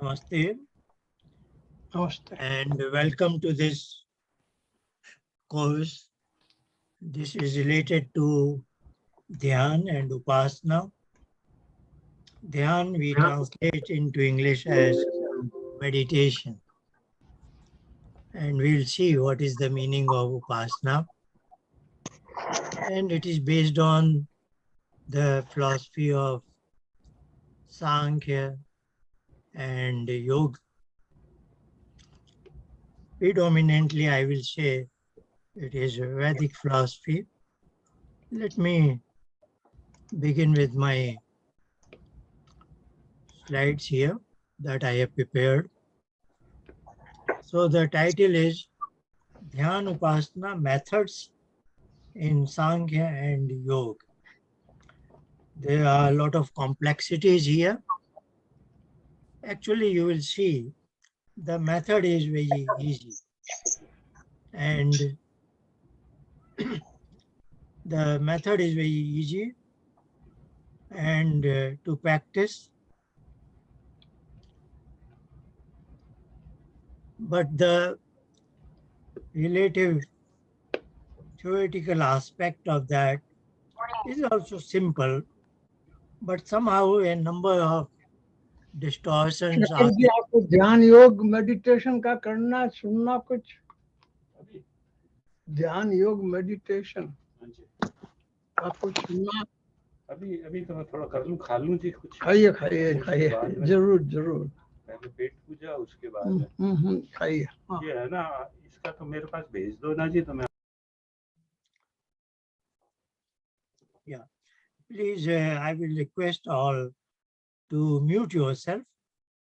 Namaste. Namaste. And welcome to this course. This is related to Dhyan and Upasana. Dhyan we translate into English as meditation. And we'll see what is the meaning of Upasana. And it is based on the philosophy of Samkhya and Yoga. Predominantly, I will say it is a Vedic philosophy. Let me begin with my slides here that I have prepared. So the title is Dhyana-Upasana Methods in Samkhya and Yoga. There are a lot of complexities here. Actually, you will see the method is very easy. And the method is very easy and to practice. But the relative theoretical aspect of that is also simple, but somehow a number of distortions are. जी आपको ध्यान योग meditation का करना सुनना कुछ ध्यान योग meditation आपको सुनना अभी अभी तो मैं थोड़ा कर लूं खा लूं जी कुछ खाइए खाइए खाइए जरूर जरूर पहले पेट पूजा उसके बाद खाइए ये है ना इसका तो मेरे पास भेज दो ना जी तो मैं Yeah, please, I will request all to mute yourself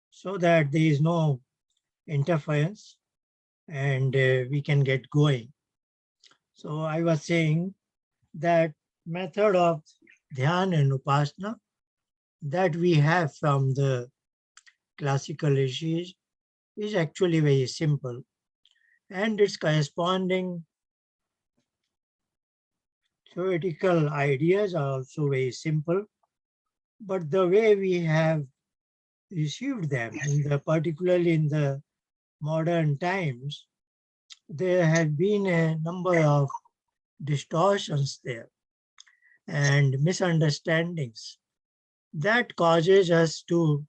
so that there is no interference and we can get going. So I was saying that method of Dhyan and Upasana that we have from the classical rishis is actually very simple, and its corresponding theoretical ideas are also very simple, but the way we have received them, particularly in the modern times, there have been a number of distortions there and misunderstandings that causes us to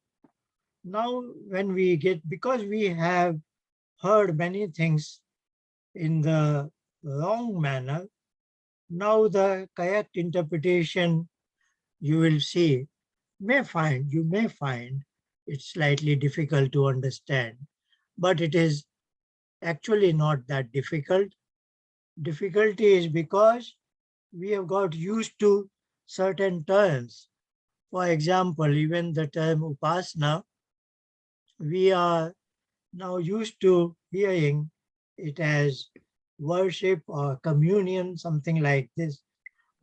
now when we get, because we have heard many things in the wrong manner, now the correct interpretation you will see you may find it's slightly difficult to understand, but it is actually not that difficult. Difficulty is because we have got used to certain terms. For example, even the term Upasana, we are now used to hearing it as worship or communion, something like this.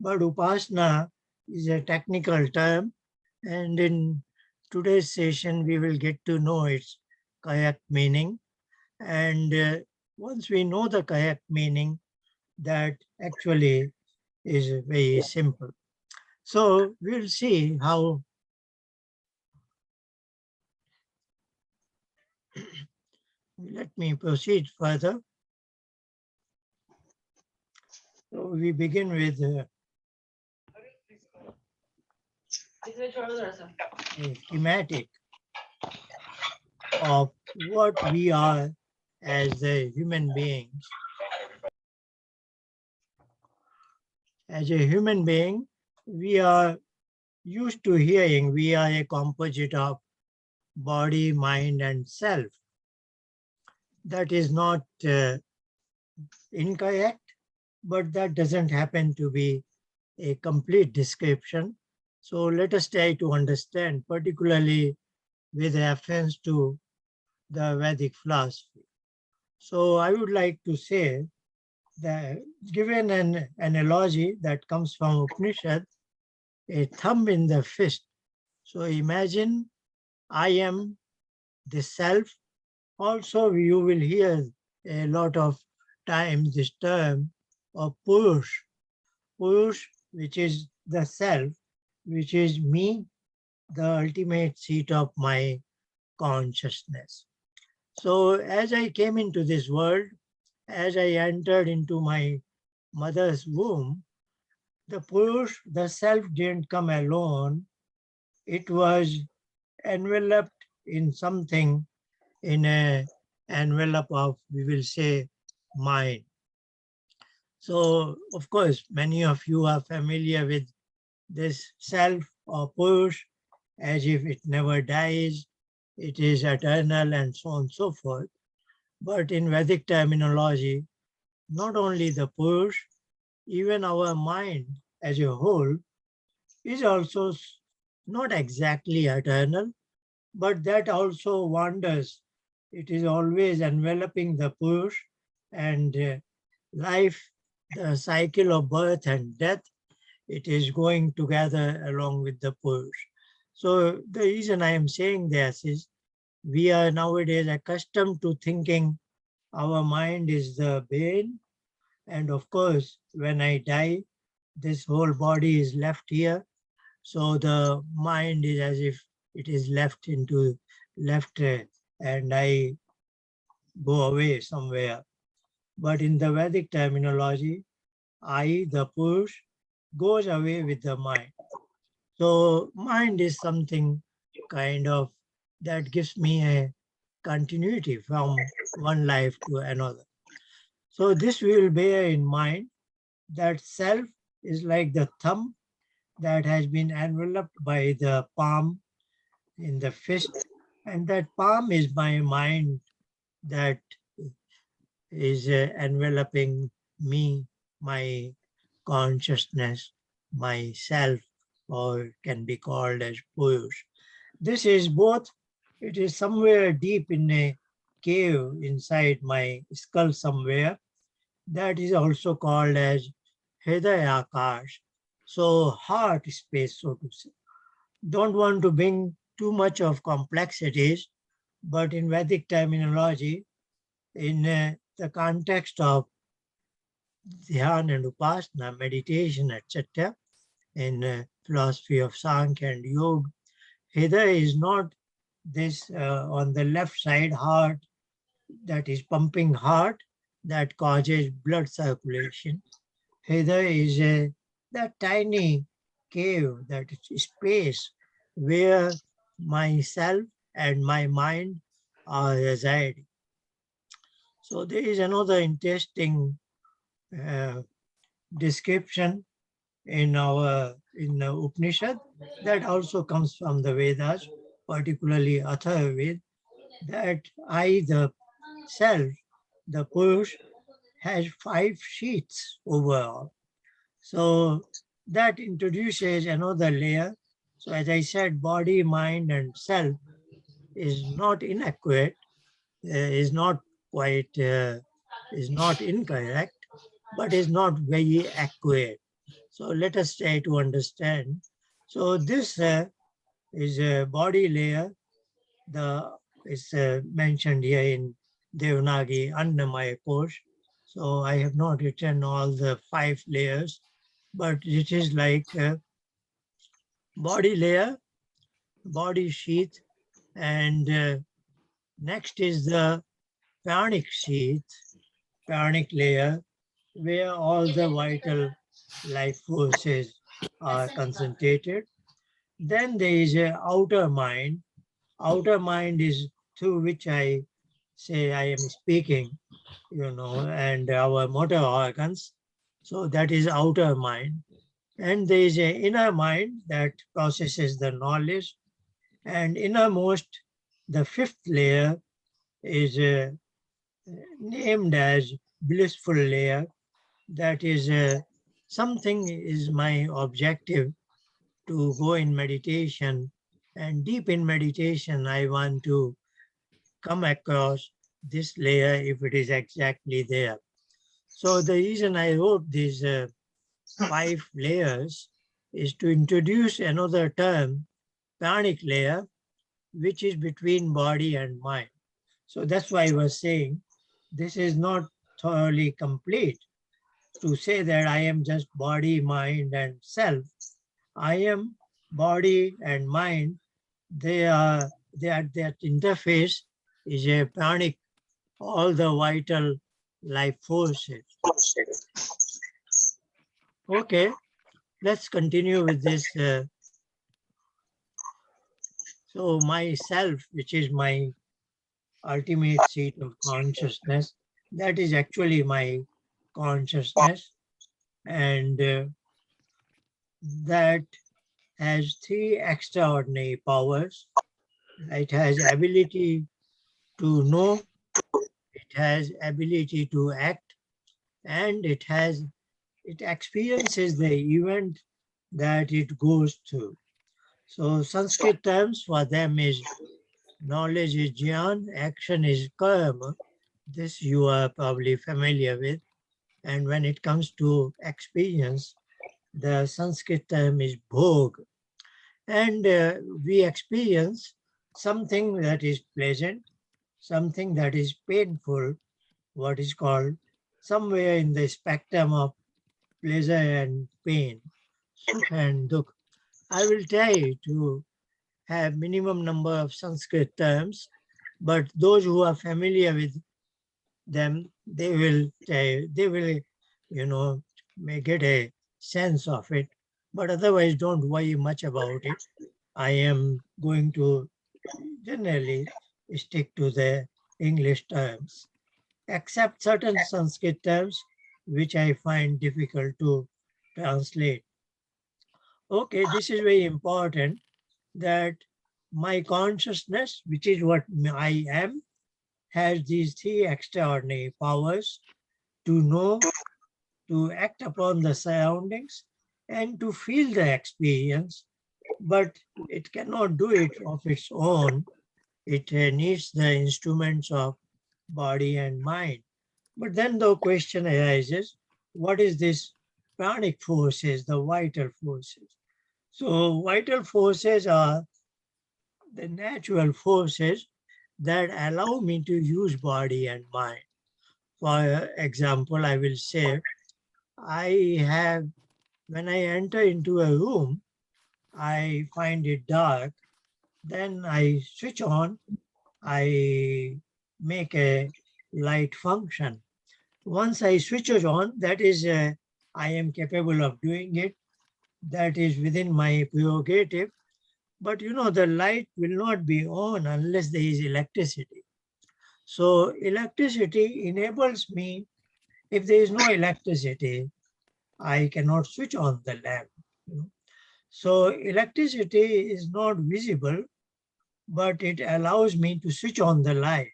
But Upasana is a technical term, and in today's session, we will get to know its correct meaning. And once we know the correct meaning, that actually is very simple. So we'll see how let me proceed further. So we begin with a schematic of what we are as the human beings. As a human being, we are used to hearing we are a composite of body, mind, and self. That is not incorrect, but that doesn't happen to be a complete description. So let us try to understand, particularly with reference to the Vedic philosophy. So I would like to say that, given an analogy that comes from Upanishad, a thumb in the fist. So imagine I am the self Also, you will hear a lot of times this term of Purush. Purush, which is the self, which is me, the ultimate seat of my consciousness. So as I came into this world, as I entered into my mother's womb, the Purush, the self didn't come alone. It was enveloped in something, in a envelope of, we will say, mind. So of course, many of you are familiar with this self or Purush, as if it never dies, it is eternal, and so on and so forth. But in Vedic terminology, not only the Purush, even our mind as a whole is also not exactly eternal, but that also wanders. It is always enveloping the Purush, and life, the cycle of birth and death, it is going together along with the Purush. So the reason I am saying this is we are nowadays accustomed to thinking our mind is the brain, and of course, when I die, this whole body is left here. So the mind is as if it is left and I go away somewhere. But in the Vedic terminology, I, the Purush, goes away with the mind. So mind is something kind of that gives me a continuity from one life to another. So this we will bear in mind that self is like the thumb that has been enveloped by the palm in the fist, and that palm is my mind that is enveloping me, my consciousness, myself, or can be called as Purush. This is both, it is somewhere deep in a cave inside my skull somewhere. That is also called as Hridayakash. So heart space, so to say. Don't want to bring too much of complexities, but in Vedic terminology, in the context of Dhyana and Upasana, meditation, etc., in philosophy of Samkhya and Yoga, Hridaya is not this on the left side heart that is pumping heart that causes blood circulation. Hridaya is that tiny cave, that space where myself and my mind are residing. So there is another interesting uh, description in the Upanishad that also comes from the Vedas, particularly Atharvaveda, that I, the self, the Purush, has 5 sheets overall. So that introduces another layer. So as I said, body, mind, and self is not inaccurate, is not quite, is not incorrect, but is not very accurate. So let us try to understand. So this is a body layer. The is mentioned here in Devanagi Annamaya Kosh. So I have not written all the 5 layers, but it is like body layer, body sheath, and next is the pranic sheath, pranic layer, where all the vital life forces are concentrated. Then there is a outer mind. Outer mind is through which I say I am speaking, and our motor organs. So that is outer mind. And there is an inner mind that processes the knowledge. And innermost, the 5th layer is named as blissful layer. That is something is my objective to go in meditation. And deep in meditation, I want to come across this layer if it is exactly there. So the reason I wrote these 5 layers is to introduce another term, pranic layer, which is between body and mind. So that's why I was saying this is not thoroughly complete to say that I am just body, mind, and self. I am body and mind. That interface is a pranic, all the vital life forces. Okay, let's continue with this. So myself, which is my ultimate seat of consciousness, that is actually my consciousness, and that has three extraordinary powers. It has ability to know, it has ability to act, and it experiences the event that it goes through. So Sanskrit terms for them is knowledge is jnana, action is karma. This you are probably familiar with. And when it comes to experience, the Sanskrit term is bhog. And we experience something that is pleasant, something that is painful, what is called somewhere in the spectrum of pleasure and pain, sukha and dukha. I will try to have minimum number of Sanskrit terms, but those who are familiar with them, they will, may get a sense of it. But otherwise, don't worry much about it. I am going to generally stick to the English terms, except certain Sanskrit terms which I find difficult to translate. Okay, this is very important that my consciousness, which is what I am, has these three extraordinary powers to know, to act upon the surroundings, and to feel the experience, but it cannot do it of its own. It needs the instruments of body and mind. But then the question arises, what is this pranic forces, the vital forces? So vital forces are the natural forces that allow me to use body and mind. For example, I will say, when I enter into a room, I find it dark, then I switch on, I make a light function. Once I switch it on, that is, I am capable of doing it. That is within my prerogative. But the light will not be on unless there is electricity. So electricity enables me, if there is no electricity, I cannot switch on the lamp. So electricity is not visible, but it allows me to switch on the light.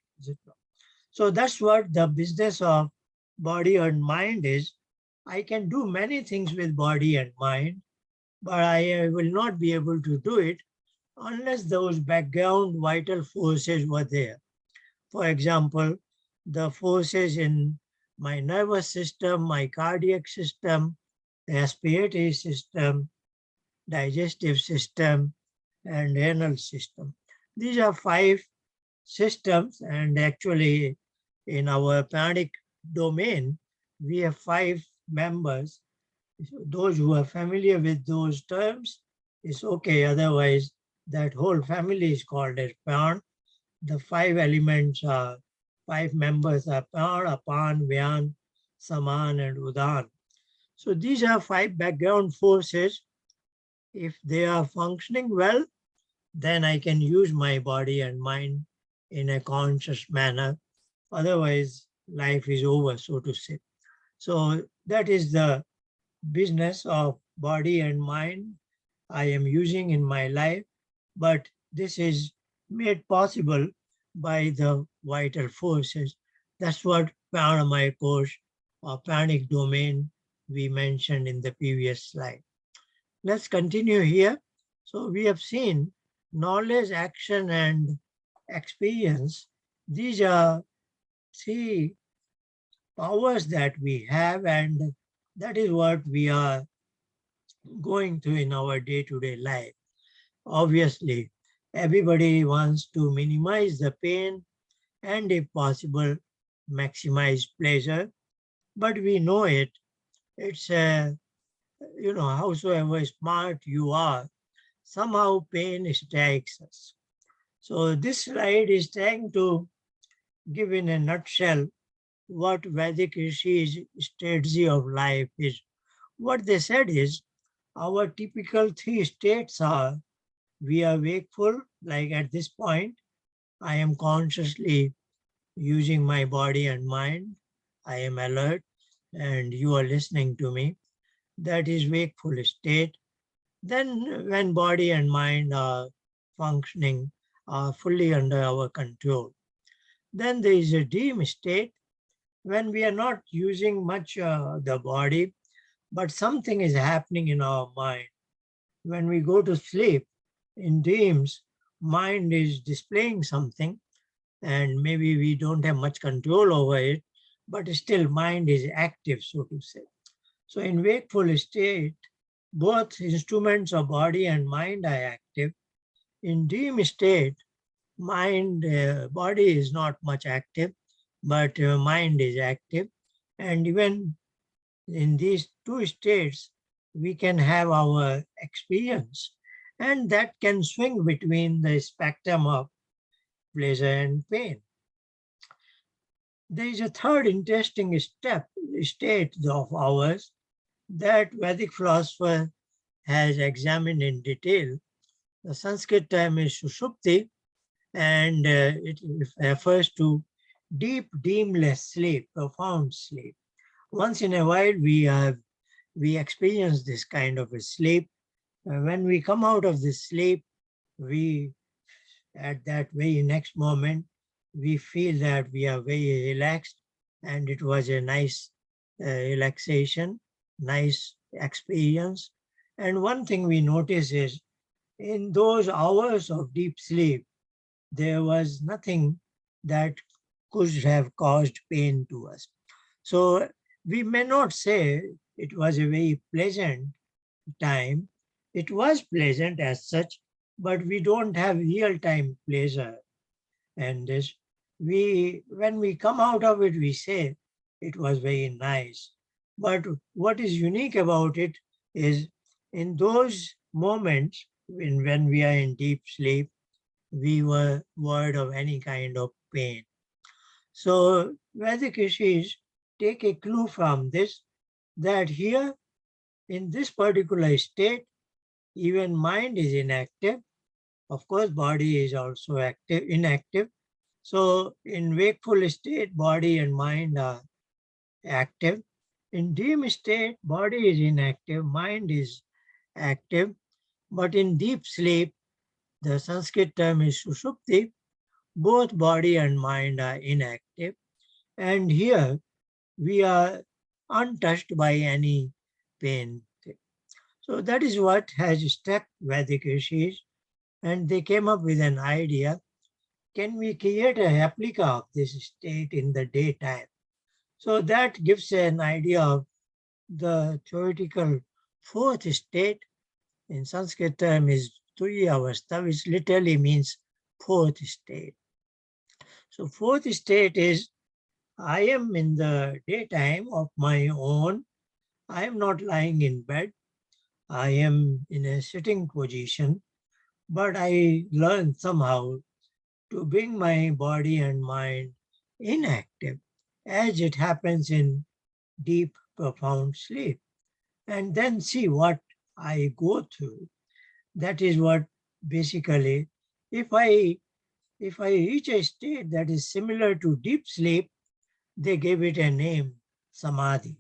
So that's what the business of body and mind is. I can do many things with body and mind, but I will not be able to do it unless those background vital forces were there. For example, the forces in my nervous system, my cardiac system, respiratory system, digestive system, and renal system. These are 5 systems, and actually in our pranic domain, we have 5 members. Those who are familiar with those terms is okay, otherwise that whole family is called as pran. The 5 elements are, 5 members are pran, apan, vyan, saman, and udan. So these are 5 background forces. If they are functioning well, then I can use my body and mind in a conscious manner. Otherwise, life is over, so to say. So that is the business of body and mind I am using in my life, but this is made possible by the vital forces. That's what Pranamaya course or pranic domain we mentioned in the previous slide. Let's continue here. So we have seen knowledge, action, and experience. These are 3 powers that we have, and that is what we are going through in our day-to-day life. Obviously, everybody wants to minimize the pain and if possible, maximize pleasure. But we know it. It's howsoever smart you are, somehow pain strikes us. So this slide is trying to give in a nutshell what Vedic Rishi's strategy of life is. What they said is our typical three states are: we are wakeful, like at this point, I am consciously using my body and mind, I am alert, and you are listening to me. That is wakeful state. Then when body and mind are functioning, are fully under our control. Then there is a dream state when we are not using much the body, but something is happening in our mind. When we go to sleep, in dreams, mind is displaying something, and maybe we don't have much control over it, but still mind is active, so to say. So in wakeful state, both instruments of body and mind are active. In dream state, body is not much active, but mind is active. And even in these two states, we can have our experience, and that can swing between the spectrum of pleasure and pain. There is a third interesting state of ours that Vedic philosopher has examined in detail. The Sanskrit term is Sushupti, and it refers to deep, dreamless sleep, profound sleep. Once in a while, we experience this kind of a sleep. When we come out of this sleep, we, at that very next moment, we feel that we are very relaxed, and it was a nice relaxation, nice experience. And one thing we notice is in those hours of deep sleep, there was nothing that could have caused pain to us. So we may not say it was a very pleasant time. It was pleasant as such, but we don't have real time pleasure. And this, when we come out of it, we say it was very nice. But what is unique about it is in those moments when we are in deep sleep, we were void of any kind of pain. So Vedic rishis take a clue from this, that here in this particular state, even mind is inactive. Of course, body is also inactive. So in wakeful state, body and mind are active. In dream state, body is inactive, mind is active. But in deep sleep, the Sanskrit term is sushupti, both body and mind are inactive. And here we are untouched by any pain. So that is what has struck Vedic rishis, and they came up with an idea. Can we create a replica of this state in the daytime? So that gives an idea of the theoretical fourth state. In Sanskrit term is Turiyavastha, which literally means fourth state. So fourth state is I am in the daytime of my own. I am not lying in bed. I am in a sitting position, but I learn somehow to bring my body and mind inactive, as it happens in deep, profound sleep, and then see what I go through. That is what basically, if I reach a state that is similar to deep sleep, they gave it a name, samadhi.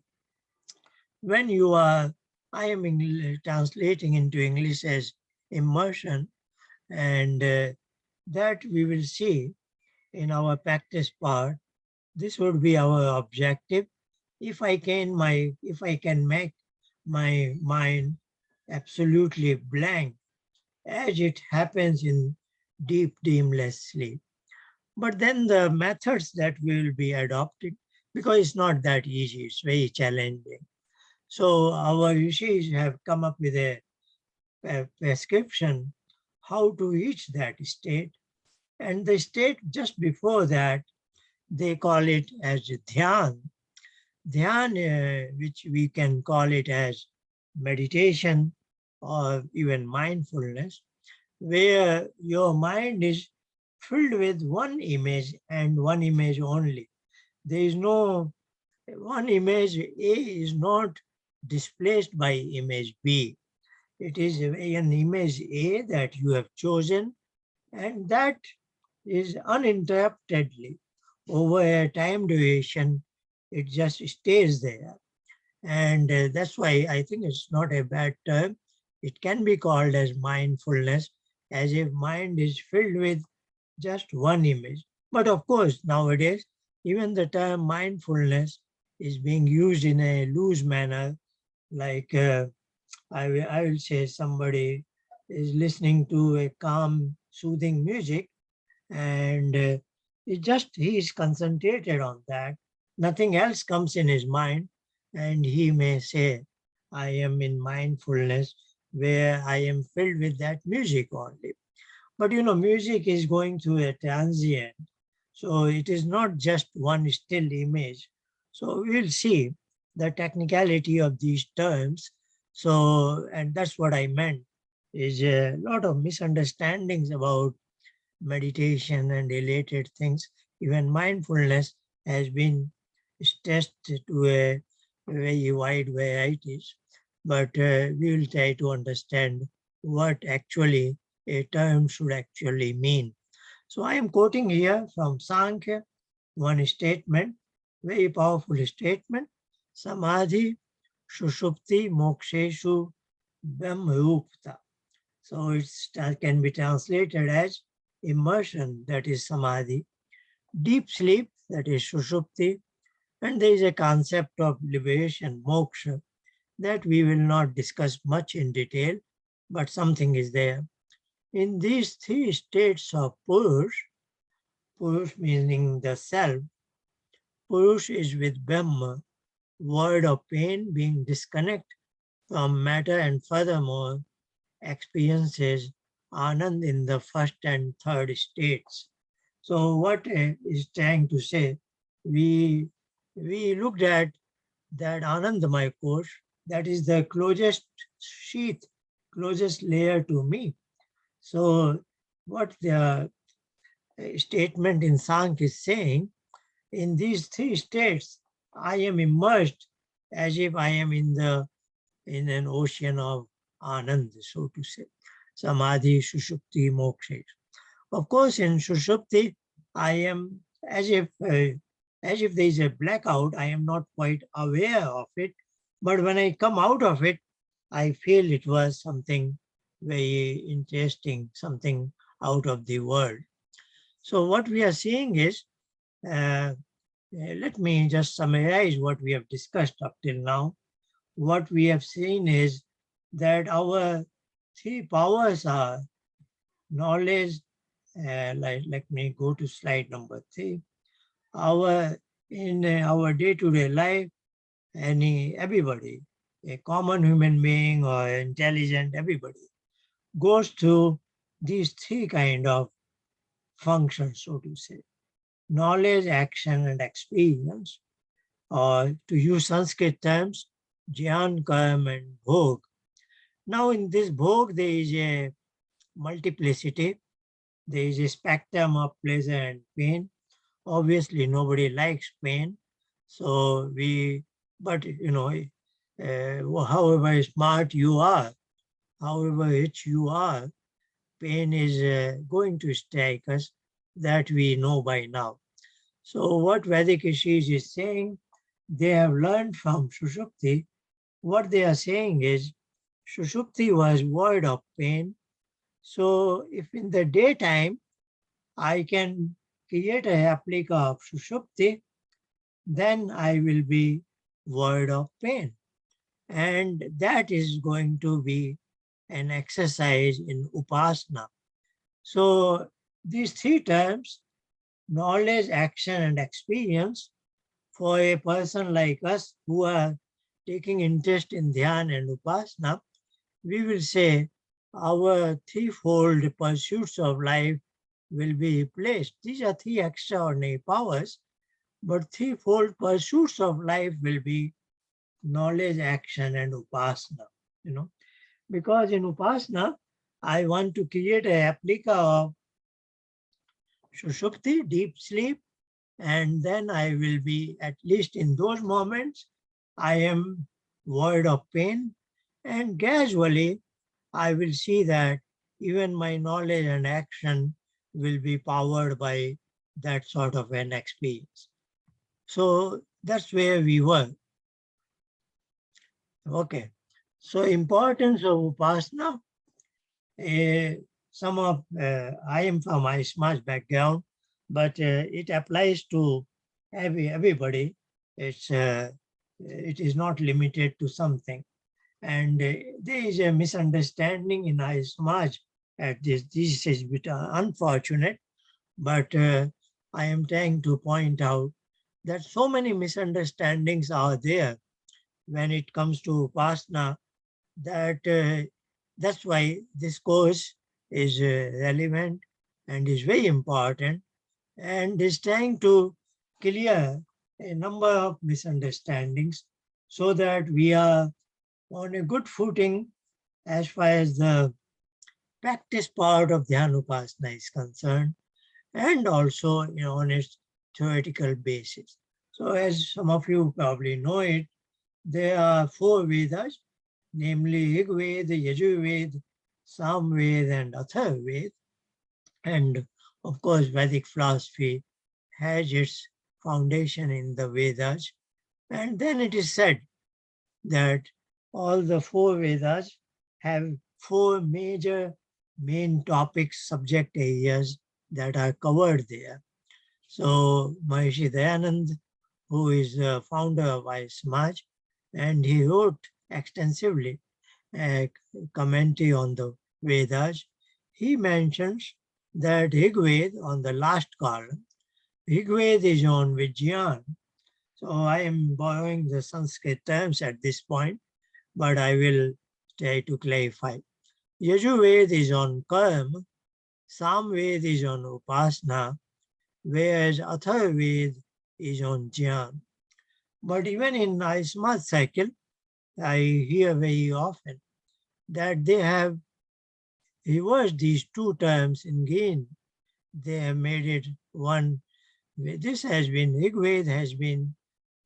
When you are, I am translating into English as immersion, and that we will see in our practice part. This would be our objective. If I can make my mind absolutely blank, as it happens in deep dreamless sleep. But then the methods that we will be adopting, because it's not that easy, it's very challenging. So our rishis have come up with a prescription how to reach that state. And the state just before that, they call it as Dhyan. Dhyan, which we can call it as meditation or even mindfulness, where your mind is filled with one image and one image only. There is no one image A is not displaced by image B. It is an image A that you have chosen, and that is uninterruptedly over a time duration. It just stays there. And that's why I think it's not a bad term. It can be called as mindfulness, as if mind is filled with just one image. But of course, nowadays, even the term mindfulness is being used in a loose manner, like I will say somebody is listening to a calm, soothing music, and he is concentrated on that. Nothing else comes in his mind, and he may say, I am in mindfulness where I am filled with that music only. But music is going through a transient, so it is not just one still image. So we'll see the technicality of these terms. So, and that's what I meant, is a lot of misunderstandings about meditation and related things. Even mindfulness has been stressed to a very wide varieties, but we will try to understand what actually a term should actually mean. So I am quoting here from Samkhya, one statement, very powerful statement. Samadhi Shushupti Moksheshu Brahmarupta. So it can be translated as immersion, that is Samadhi, deep sleep, that is Shushupti, and there is a concept of liberation, moksha, that we will not discuss much in detail, but something is there. In these three states of Purush, Purush meaning the self, Purush is with Brahma, void of pain, being disconnected from matter, and furthermore experiences Anand in the first and third states. So what is trying to say, we looked at that Anandamaya course, that is the closest sheath, closest layer to me. So what the statement in Sankhya is saying, in these three states, I am immersed as if I am in an ocean of Anand, so to say. Samadhi, Sushupti, Moksha. Of course, in Sushupti, I am as if there is a blackout. I am not quite aware of it. But when I come out of it, I feel it was something very interesting, something out of the world. So what we are seeing is, let me just summarize what we have discussed up till now. What we have seen is that our three powers are knowledge. Let me go to slide number 3. In our day-to-day life, everybody, a common human being or intelligent, everybody goes through these three kind of functions, so to say: knowledge, action, and experience. Or to use Sanskrit terms, Jnana, Karma, and Bhog. Now in this Bhog, there is a multiplicity. There is a spectrum of pleasure and pain. Obviously, nobody likes pain. So but however smart you are, however rich you are, pain is going to strike us, that we know by now. So what Vedic Rishis is saying, they have learned from Sushupti. What they are saying is, Sushupti was void of pain. So if in the daytime I can create a replica of Sushupti, then I will be void of pain. And that is going to be an exercise in Upasana. So these three terms, knowledge, action, and experience, for a person like us who are taking interest in Dhyana and Upasana, we will say our threefold pursuits of life will be placed. These are three extraordinary powers, but threefold pursuits of life will be knowledge, action, and upasana. Because in upasana, I want to create a replica of Sushupti, deep sleep, and then I will be, at least in those moments, I am void of pain, and gradually I will see that even my knowledge and action will be powered by that sort of an experience. So that's where we were. Okay. So importance of Upasana. I am from my smart background, but it applies to everybody. It is not limited to something. And there is a misunderstanding in our Samaj at this. This is a bit unfortunate, but I am trying to point out that so many misunderstandings are there when it comes to Upasana, that that's why this course is relevant and is very important, and is trying to clear a number of misunderstandings so that we are on a good footing as far as the practice part of Dhyana-Upasana is concerned, and also on its theoretical basis. So as some of you probably know it, there are four Vedas, namely Rigveda, Yajurveda, Samveda, and Atharvaveda. And of course, Vedic philosophy has its foundation in the Vedas. And then it is said that all the four Vedas have four major main topics, subject areas that are covered there. So Maharishi Dayananda, who is the founder of Samaj, and he wrote extensively a commentary on the Vedas. He mentions that Rigveda on the last column, Rigveda is on Vijnana. So I am borrowing the Sanskrit terms at this point, but I will try to clarify. Yajurveda is on Karma, Samveda is on Upasana, whereas Atharvaveda is on Jnana. But even in Samaj cycle, I hear very often that they have reversed these two terms in gain. They have made it one. This has been, Rigveda has been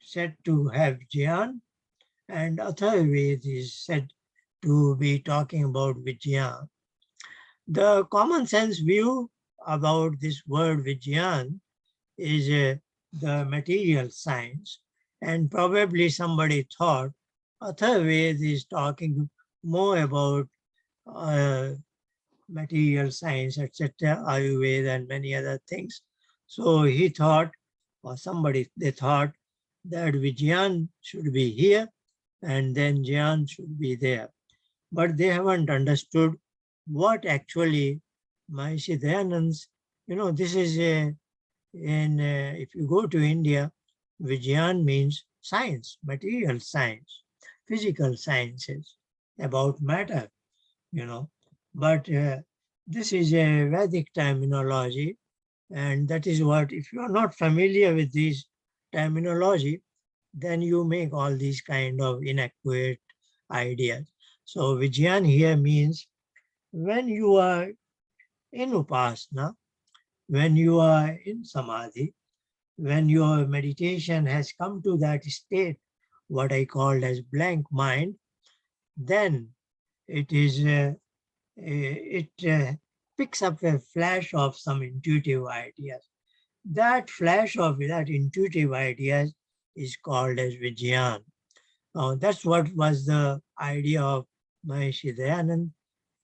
said to have Jnana, and Atharvaveda is said to be talking about Vijnana. The common sense view about this word Vijnana is the material science, and probably somebody thought Atharvaveda is talking more about material science, etc., Ayurveda and many other things. So he thought, or they thought that Vijnana should be here and then Jnana should be there. But they haven't understood what actually Maharishi Dayanand's, this is if you go to India, Vijnana means science, material science, physical sciences about matter, But this is a Vedic terminology, and that is what, if you are not familiar with this terminology, then you make all these kind of inaccurate ideas. So Vijnana here means when you are in Upasana, when you are in Samadhi, when your meditation has come to that state, what I called as blank mind, then it is picks up a flash of some intuitive ideas. That flash of that intuitive ideas is called as Vijnana. That's what was the idea of Maharishi Dayananda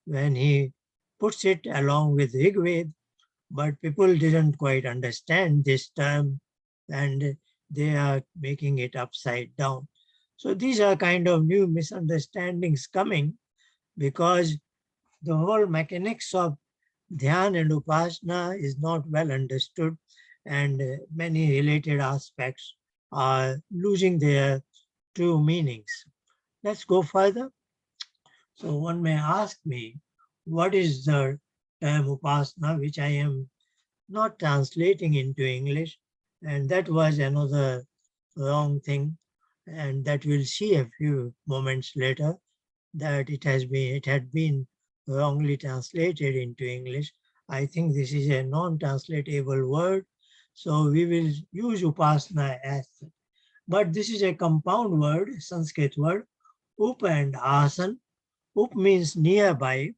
when he puts it along with Rigveda, but people didn't quite understand this term and they are making it upside down. So these are kind of new misunderstandings coming because the whole mechanics of Dhyana and Upasana is not well understood, and many related aspects are losing their true meanings. Let's go further. So one may ask me, what is the term Upasana, which I am not translating into English. And that was another wrong thing. And that we'll see a few moments later, that it had been wrongly translated into English. I think this is a non-translatable word, so we will use upasana as such. But this is a compound word, Sanskrit word, up and asan. Up means nearby,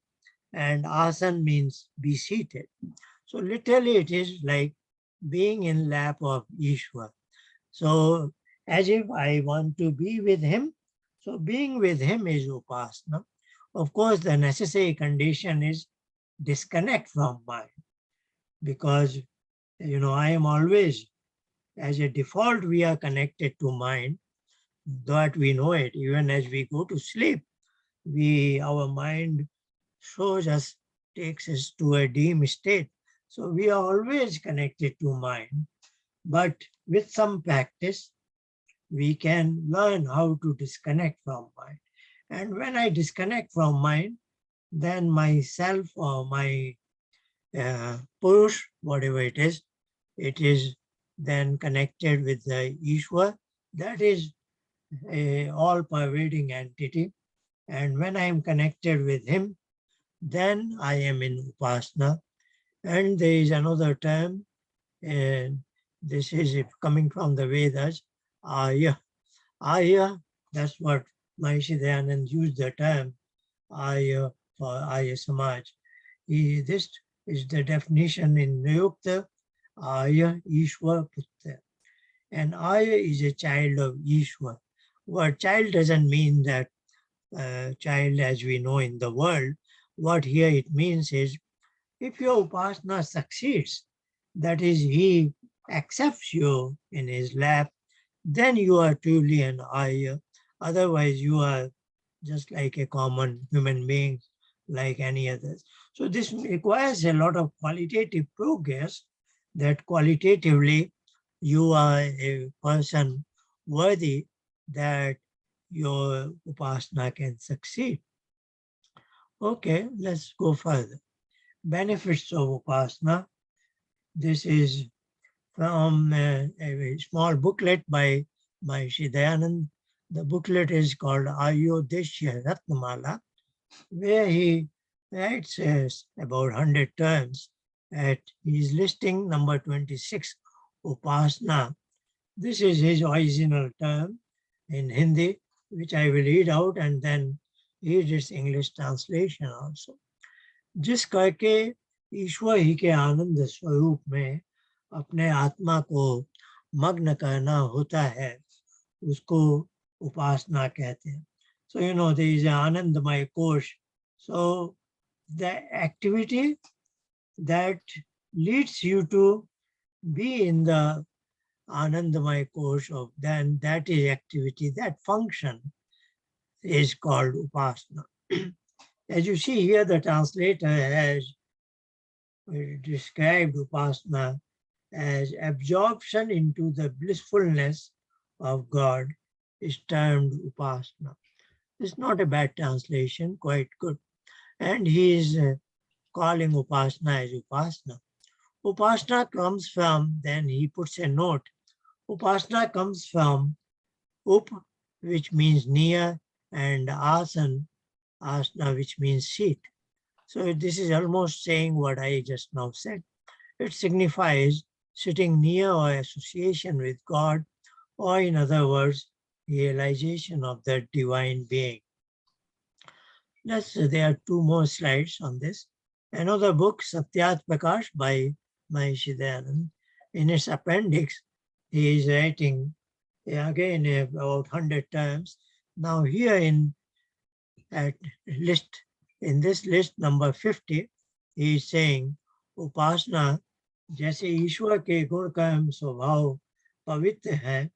and asan means be seated. So literally it is like being in lap of Ishwar. So as if I want to be with him, so being with him is upasana. Of course, the necessary condition is disconnect from mind, because I am always, as a default, we are connected to mind, that we know it. Even as we go to sleep, our mind shows us, takes us to a dim state. So we are always connected to mind. But with some practice, we can learn how to disconnect from mind. And when I disconnect from mind, then myself or my purush, whatever it is then connected with the Ishwar. That is a all-pervading entity. And when I am connected with him, then I am in Upasana. And there is another term, and this is coming from the Vedas, Aya. Aya, that's what Maharishi Dayanand used the term Aya for Aya Samaj. This is the definition in Nayukta, Aya Ishwar Putra. And Aya is a child of Ishwar. Word child doesn't mean that child as we know in the world. What here it means is, if your Upasana succeeds, that is, he accepts you in his lap, then you are truly an Aya. Otherwise, you are just like a common human being, like any others. So this requires a lot of qualitative progress, that qualitatively you are a person worthy that your Upasana can succeed. Okay, let's go further. Benefits of Upasana. This is from a small booklet by Maharishi Dayanand. The booklet is called Ayodhya Ratnamala, where he writes about 100 terms at his listing number 26, Upasana. This is his original term in Hindi, which I will read out and then read its English translation also. जिस करके ईश्वर ही के आनंद स्वरूप में अपने आत्मा को मग्न करना होता है, उसको उपासना कहते हैं. So there is an Anandamaya course. So the activity that leads you to be in the Anandamaya course of, then that is activity, that function is called Upasana. As you see here, the translator has described Upasana as absorption into the blissfulness of God is termed Upasana. It's not a bad translation, quite good. And he is calling Upasana as Upasana. Upasana comes from, then he puts a note, Upasana comes from Up, which means near, and Asana, which means seat. So this is almost saying what I just now said. It signifies sitting near or association with God, or in other words, realization of the divine being. There are two more slides on this. Another book, Satyat Prakash by Maharishi Dayanand. In its appendix, he is writing again about 100 terms. Now here in this list number 50, he is saying, Upasana, जैसे ईश्वर के गुण कर्म स्वभाव पवित्र है,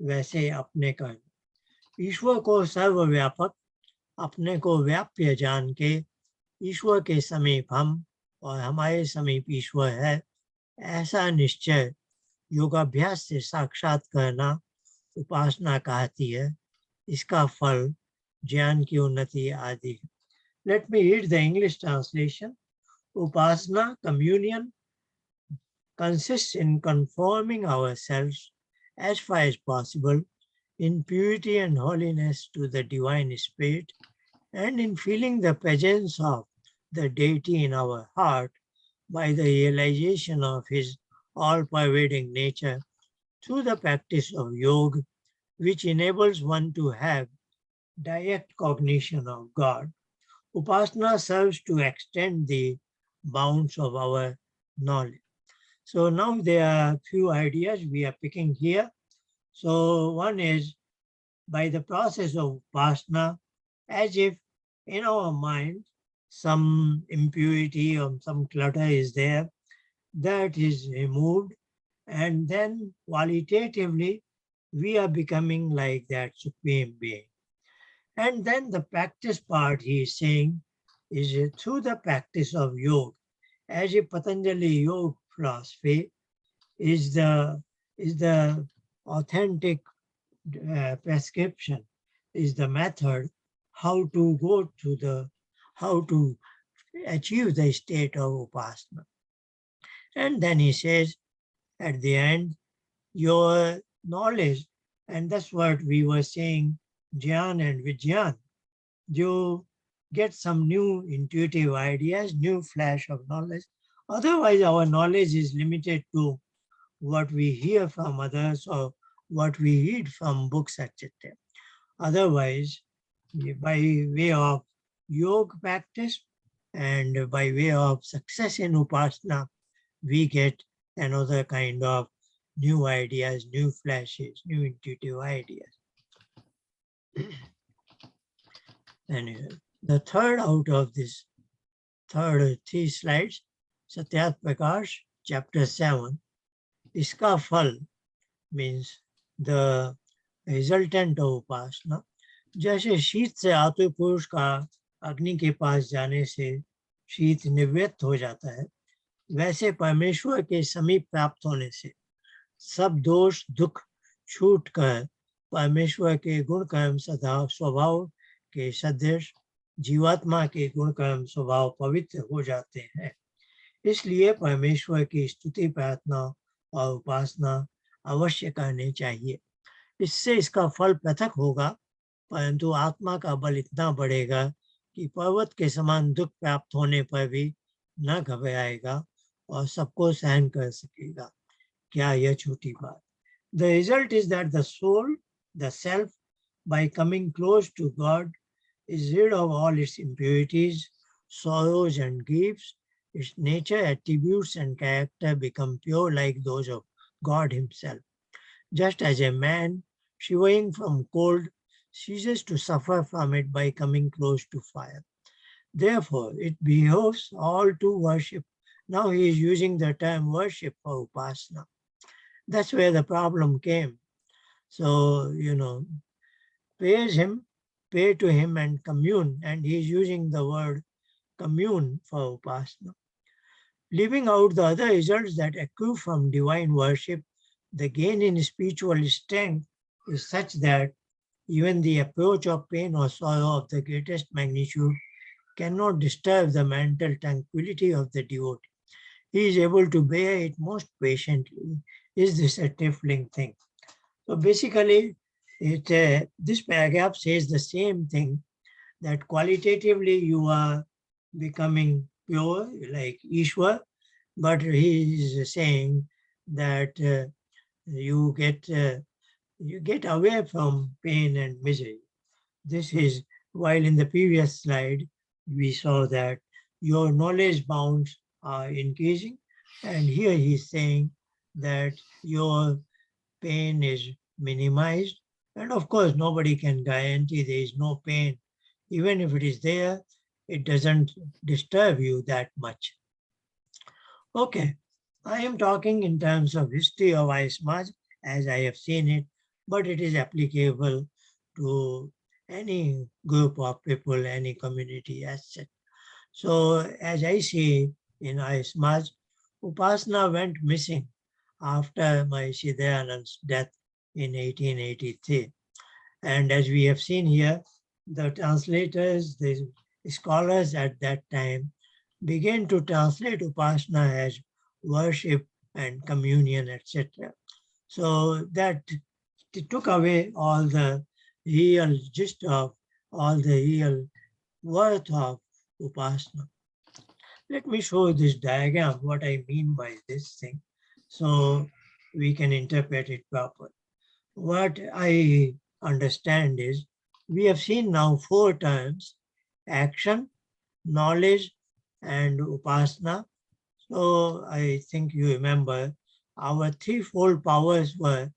वैसे अपने कर्म. ईश्वर को सर्वव्यापक, अपने को व्याप्य जान के ईश्वर के समीप हम और हमारे समीप ईश्वर है, ऐसा निश्चय योगाभ्यास से साक्षात करना उपासना कहती है. इसका फल ज्ञान की उन्नति आदि. Let me read the English translation. Upasana, communion consists in conforming ourselves as far as possible in purity and holiness to the divine spirit, and in feeling the presence of the deity in our heart by the realization of his all-pervading nature through the practice of yoga, which enables one to have direct cognition of God. Upasana serves to extend the bounds of our knowledge. So now there are a few ideas we are picking here. So one is by the process of Upasana, as if in our mind some impurity or some clutter is there, that is removed, and then qualitatively we are becoming like that supreme being. And then the practice part he is saying is through the practice of yoga, as if Patanjali yoga philosophy is the authentic prescription, is the method how to go to how to achieve the state of upasana. And then he says at the end, your knowledge, and that's what we were saying, Jnana and Vijnana, you get some new intuitive ideas, new flash of knowledge. Otherwise, our knowledge is limited to what we hear from others or what we read from books, etc. Otherwise, by way of yoga practice and by way of success in upasana, we get another kind of new ideas, new flashes, new intuitive ideas. And the third out of this three slides, Satyat Prakash, chapter 7, Iska Phal means the resultant of upasana. जैसे शीत से आतु पुरुष का अग्नि के पास जाने से शीत निवृत्त हो जाता है, वैसे परमेश्वर के समीप प्राप्त होने से सब दोष दुख छूट कर परमेश्वर के गुण कर्म सदा स्वभाव के सदृश जीवात्मा के गुण कर्म स्वभाव पवित्र हो जाते हैं. इसलिए परमेश्वर की स्तुति प्रार्थना और उपासना अवश्य करनी चाहिए. इससे इसका फल पृथक होगा, परंतु आत्मा का बल इतना बढ़ेगा कि पर्वत के समान दुख प्राप्त होने पर भी न घबराएगा और सबको सहन कर सकेगा. क्या यह छोटी बात? The result is that the soul, the self, by coming close to God, is rid of all its impurities, sorrows and griefs. Its nature, attributes and character become pure like those of God himself. Just as a man shivering from cold ceases to suffer from it by coming close to fire. Therefore, it behoves all to worship. Now he is using the term worship for upasana. That's where the problem came. So, praise him, pray to him and commune. And he is using the word commune for upasana. Leaving out the other results that accrue from divine worship, the gain in spiritual strength is such that even the approach of pain or sorrow of the greatest magnitude cannot disturb the mental tranquility of the devotee. He is able to bear it most patiently. Is this a trifling thing? So basically, this paragraph says the same thing, that qualitatively you are becoming pure like Ishwar, but he is saying that you get away from pain and misery. This is, while in the previous slide, we saw that your knowledge bounds are increasing, and here he's saying that your pain is minimized. And of course, nobody can guarantee there is no pain. Even if it is there, it doesn't disturb you that much. Okay, I am talking in terms of history of Ismaj as I have seen it, but it is applicable to any group of people, any community, etc. So as I see in Ismaj, Upasana went missing after Maharishi Dayanand's death in 1883. And as we have seen here, the translators, the scholars at that time began to translate Upasana as worship and communion, etc. So that took away all the real gist of all the real worth of Upasana. Let me show this diagram, what I mean by this thing, so we can interpret it properly. What I understand is we have seen now 4 terms: action, knowledge, and Upasana. So I think you remember our threefold powers were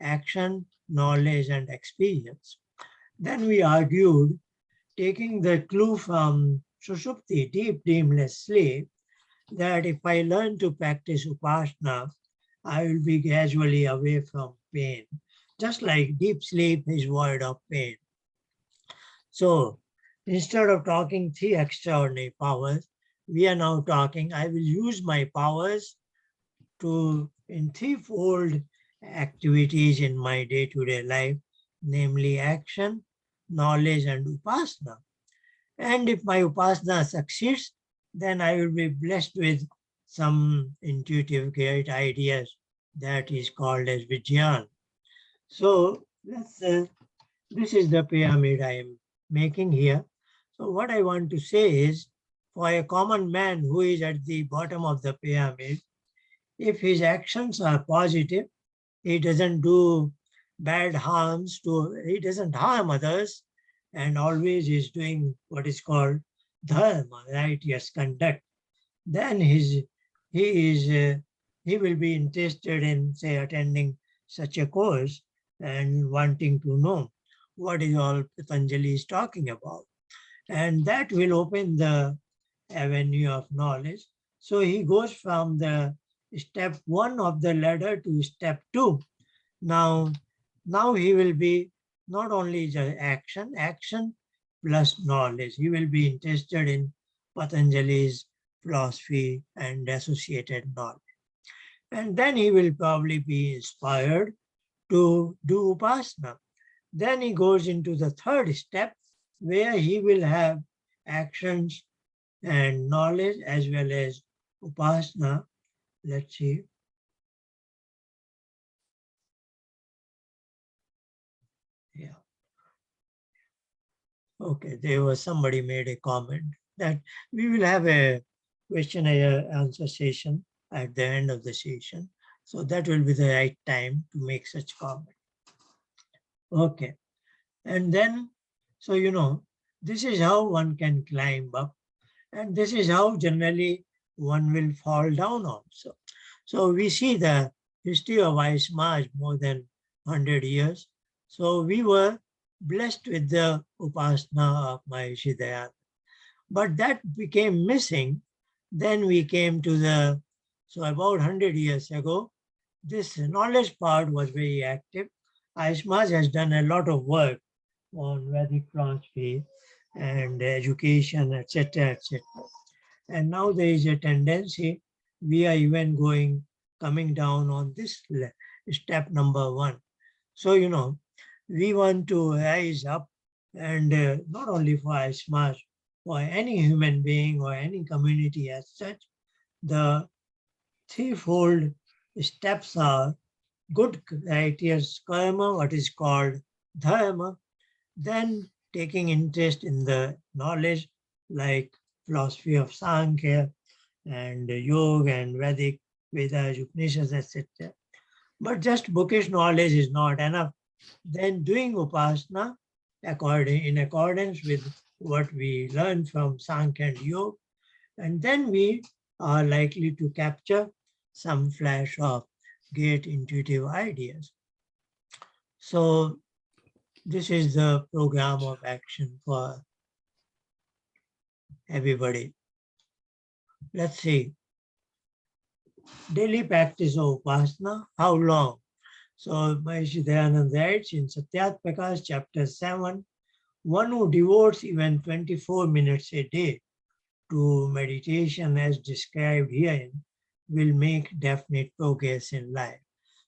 action, knowledge, and experience. Then we argued, taking the clue from Sushupti, deep dreamless sleep, that if I learn to practice Upasana, I will be gradually away from pain. Just like deep sleep is void of pain. So instead of talking 3 extraordinary powers, we are now talking, I will use my powers to in threefold activities in my day-to-day life, namely action, knowledge, and Upasana. And if my Upasana succeeds, then I will be blessed with some intuitive great ideas that is called as Vijnana. So this is the pyramid I am making here. So what I want to say is, for a common man who is at the bottom of the pyramid, if his actions are positive, he doesn't do bad harms to, he doesn't harm others, and always is doing what is called dharma, righteous conduct, then he will be interested in, say, attending such a course and wanting to know what is all Patanjali is talking about. And that will open the avenue of knowledge. So he goes from the step 1 of the ladder to step 2. Now he will be not only the action plus knowledge. He will be interested in Patanjali's philosophy and associated knowledge. And then he will probably be inspired to do Upasana. Then he goes into the 3rd step, where he will have actions and knowledge as well as Upasana. Let's see. Yeah. Okay, there was somebody made a comment that we will have a question and answer session at the end of the session. So that will be the right time to make such comment. Okay. And then, so this is how one can climb up, and this is how generally one will fall down also. So we see the history of Vaishnavas more than 100 years. So we were blessed with the Upasana of Maharishi Dayana. But that became missing. Then we came to so about 100 years ago, this knowledge part was very active. Vaishnavas has done a lot of work on Vedic philosophy and education, etc., etc. And now there is a tendency, we are even coming down on this step number 1. So, we want to rise up, and not only for Vaishnavas, for any human being or any community as such, the threefold steps are good, righteous karma, what is called dharma, then taking interest in the knowledge like philosophy of Samkhya and yoga and Vedic, Vedas, Upanishads, etc. But just bookish knowledge is not enough. Then doing Upasana in accordance with what we learn from Sankhya and yoga, and then we are likely to capture some flash of great intuitive ideas. So this is the program of action for everybody. Let's see. Daily practice of Upasana, how long? So Maharishi Dayananda writes in Satyat Prakash, chapter 7, one who devotes even 24 minutes a day to meditation as described herein will make definite progress in life.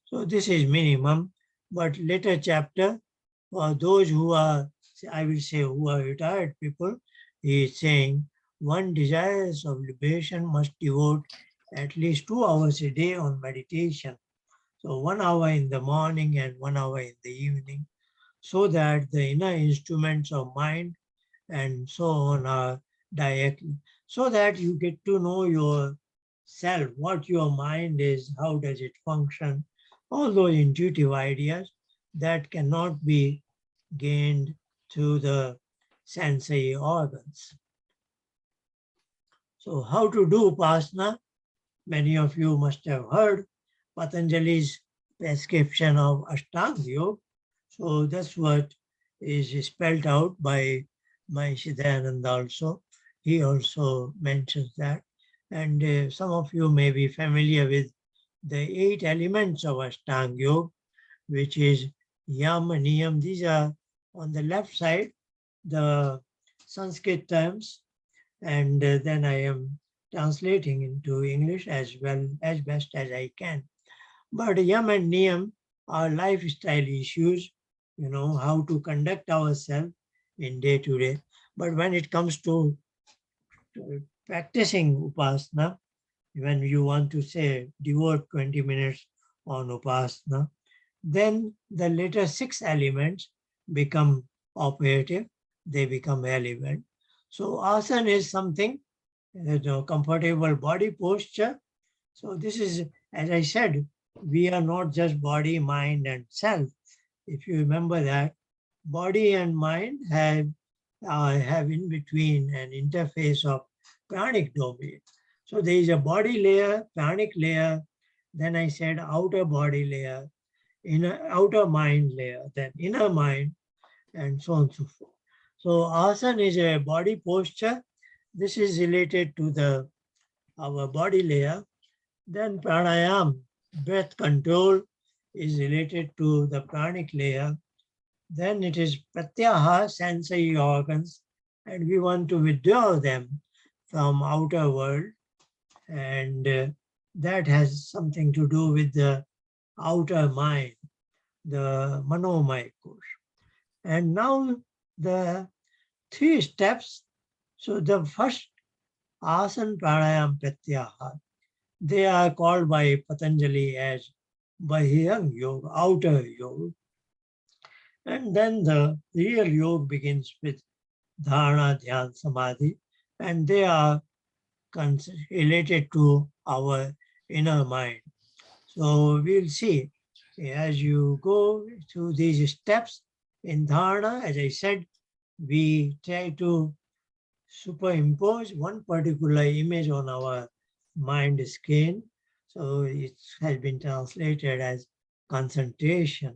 So this is minimum, but later chapter, for those who are, I will say, who are retired people, he is saying, one desirous of liberation must devote at least 2 hours a day on meditation. So 1 hour in the morning and 1 hour in the evening, so that the inner instruments of mind and so on are directly, so that you get to know yourself, what your mind is, how does it function, all those intuitive ideas that cannot be gained through the sensory organs. So how to do Upasana? Many of you must have heard Patanjali's prescription of Ashtanga Yoga. So that's what is spelled out by Maharishi Dayananda also. He also mentions that. And some of you may be familiar with the 8 elements of Ashtanga Yoga, which is Yam, Niyam. These are on the left side, the Sanskrit terms, and then I am translating into English as well as best as I can. But Yam and Niyam are lifestyle issues, how to conduct ourselves in day to day. But when it comes to practicing Upasana, when you want to say devote 20 minutes on Upasana, then the later 6 elements become operative, they become relevant. So asana is something, comfortable body posture. So this is, as I said, we are not just body, mind, and self. If you remember that, body and mind have in between an interface of pranic domain. So there is a body layer, pranic layer, then I said outer body layer, outer mind layer, then inner mind, and so on and so forth. So asana is a body posture. This is related to our body layer. Then pranayam, breath control, is related to the pranic layer. Then it is pratyahara, sensory organs, and we want to withdraw them from outer world, and that has something to do with the outer mind, the manomaya kosha. And now the 3 steps. So the first, asana, pranayam, pratyahara, they are called by Patanjali as Bahirang Yoga, outer yoga. And then the real yoga begins with Dharna, Dhyana, Samadhi, and they are related to our inner mind. So we'll see as you go through these steps in Dharna. As I said, we try to superimpose one particular image on our mind screen. So it has been translated as concentration.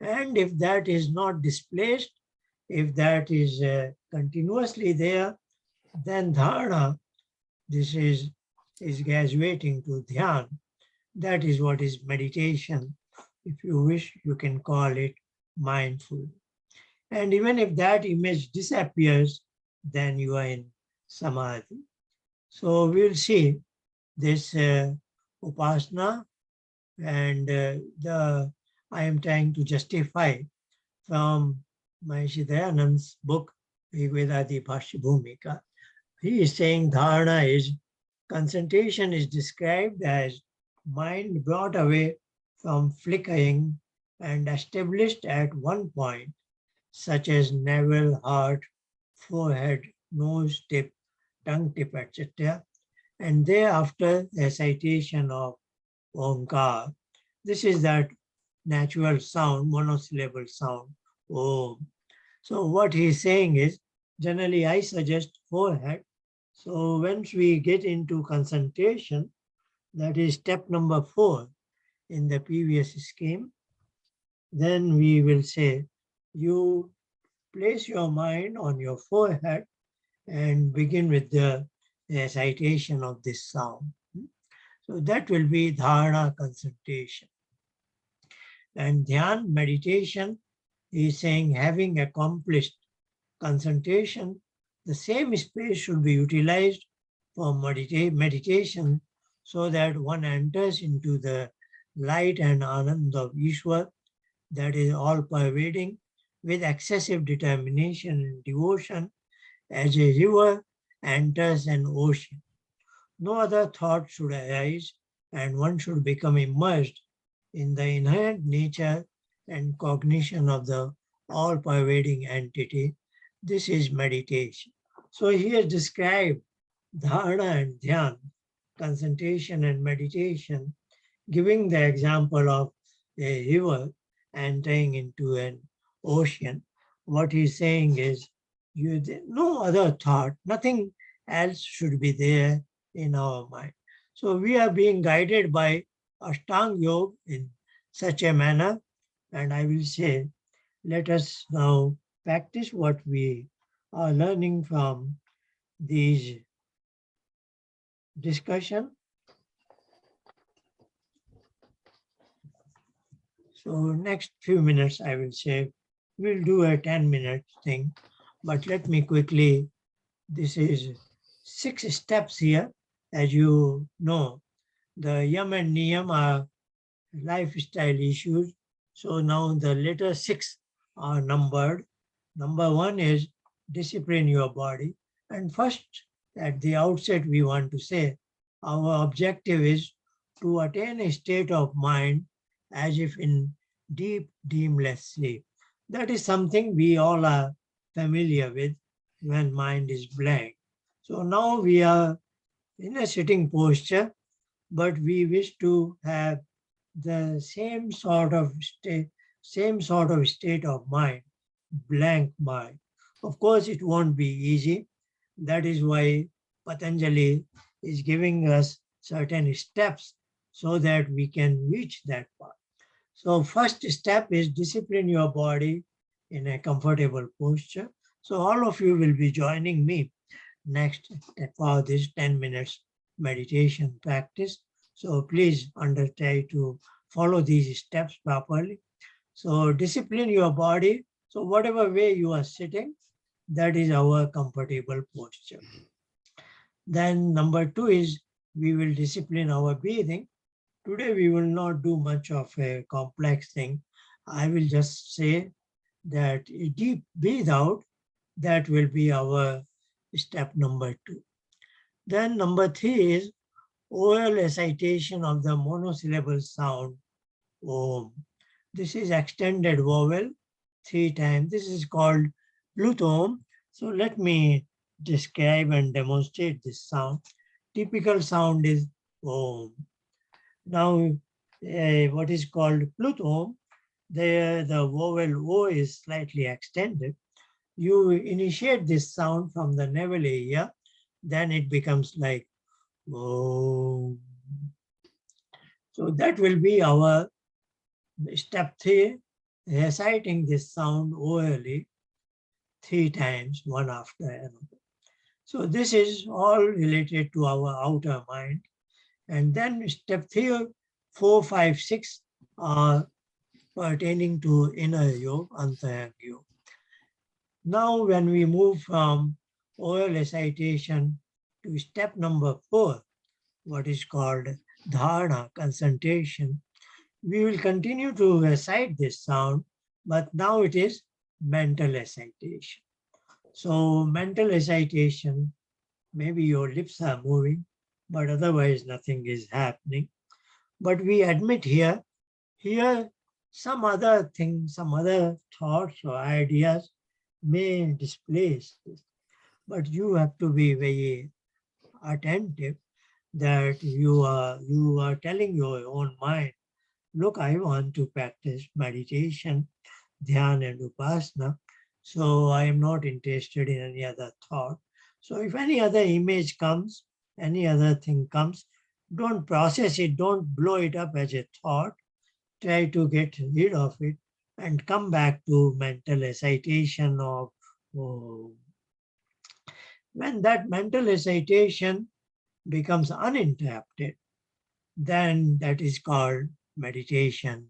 And if that is not displaced, if that is continuously there, then dharana, this is graduating to dhyan. That is what is meditation. If you wish, you can call it mindful. And even if that image disappears, then you are in samadhi. So we'll see this upasana, and I am trying to justify from Maharishi Dayananda's book, Rigvedadi Bhashya Bhumika. He is saying dharana is, concentration is described as mind brought away from flickering and established at one point, such as navel, heart, forehead, nose tip, tongue tip, etc. And thereafter, the recitation of Omkar. This is that natural sound, monosyllable sound, Om. So what he's saying is, generally I suggest forehead. So once we get into concentration, that is step number 4 in the previous scheme, then we will say, you place your mind on your forehead and begin with the recitation of this sound. So that will be dharana, concentration. And dhyan, meditation, is saying having accomplished concentration, the same space should be utilized for meditation so that one enters into the light and anand of Ishwar that is all pervading with excessive determination and devotion as a river enters an ocean. No other thought should arise, and one should become immersed in the inherent nature and cognition of the all-pervading entity. This is meditation. So he has described dharana and dhyana, concentration and meditation, giving the example of a river entering into an ocean. What he's saying is, no other thought, nothing else should be there in our mind. So we are being guided by Ashtanga Yoga in such a manner, and I will say, let us now practice what we are learning from these discussion. So next few minutes, I will say, we'll do a 10-minute thing, but let me quickly, this is 6 steps here. As you know, the yam and niyam are lifestyle issues. So now the letter 6 are numbered. Number 1 is discipline your body. And first, at the outset, we want to say our objective is to attain a state of mind as if in deep, dreamless sleep. That is something we all are familiar with when mind is blank. So now we are in a sitting posture, but we wish to have the same sort of state of mind, blank mind. Of course, it won't be easy. That is why Patanjali is giving us certain steps so that we can reach that part. So first step is discipline your body in a comfortable posture. So all of you will be joining me next for this 10 minutes meditation practice. So please try to follow these steps properly. So discipline your body. So whatever way you are sitting, that is our comfortable posture. Then number 2 is we will discipline our breathing. Today we will not do much of a complex thing. I will just say that a deep breathe out, that will be our step number 2. Then number 3 is oral recitation of the monosyllable sound Om. This is extended vowel 3 times. This is called Plutom. So let me describe and demonstrate this sound. Typical sound is Om. Now, what is called Plutom, the vowel O is slightly extended. You initiate this sound from the navel area, then it becomes like Om. So that will be our step 3, reciting this sound orally 3 times, one after another. So this is all related to our outer mind. And then step 3, 4, 5, 6 are pertaining to inner yoga, Antayang yoga. Now when we move from oral recitation to step number 4, what is called Dharna Concentration, we will continue to recite this sound, but now it is mental recitation. So mental recitation, maybe your lips are moving, but otherwise nothing is happening. But we admit here some other things, some other thoughts or ideas may displace this. But you have to be very attentive that you are telling your own mind, look, I want to practice meditation, Dhyana and Upasana, so I am not interested in any other thought. So if any other image comes, any other thing comes, don't process it, don't blow it up as a thought. Try to get rid of it and come back to mental recitation of Om. When that mental recitation becomes uninterrupted, then that is called meditation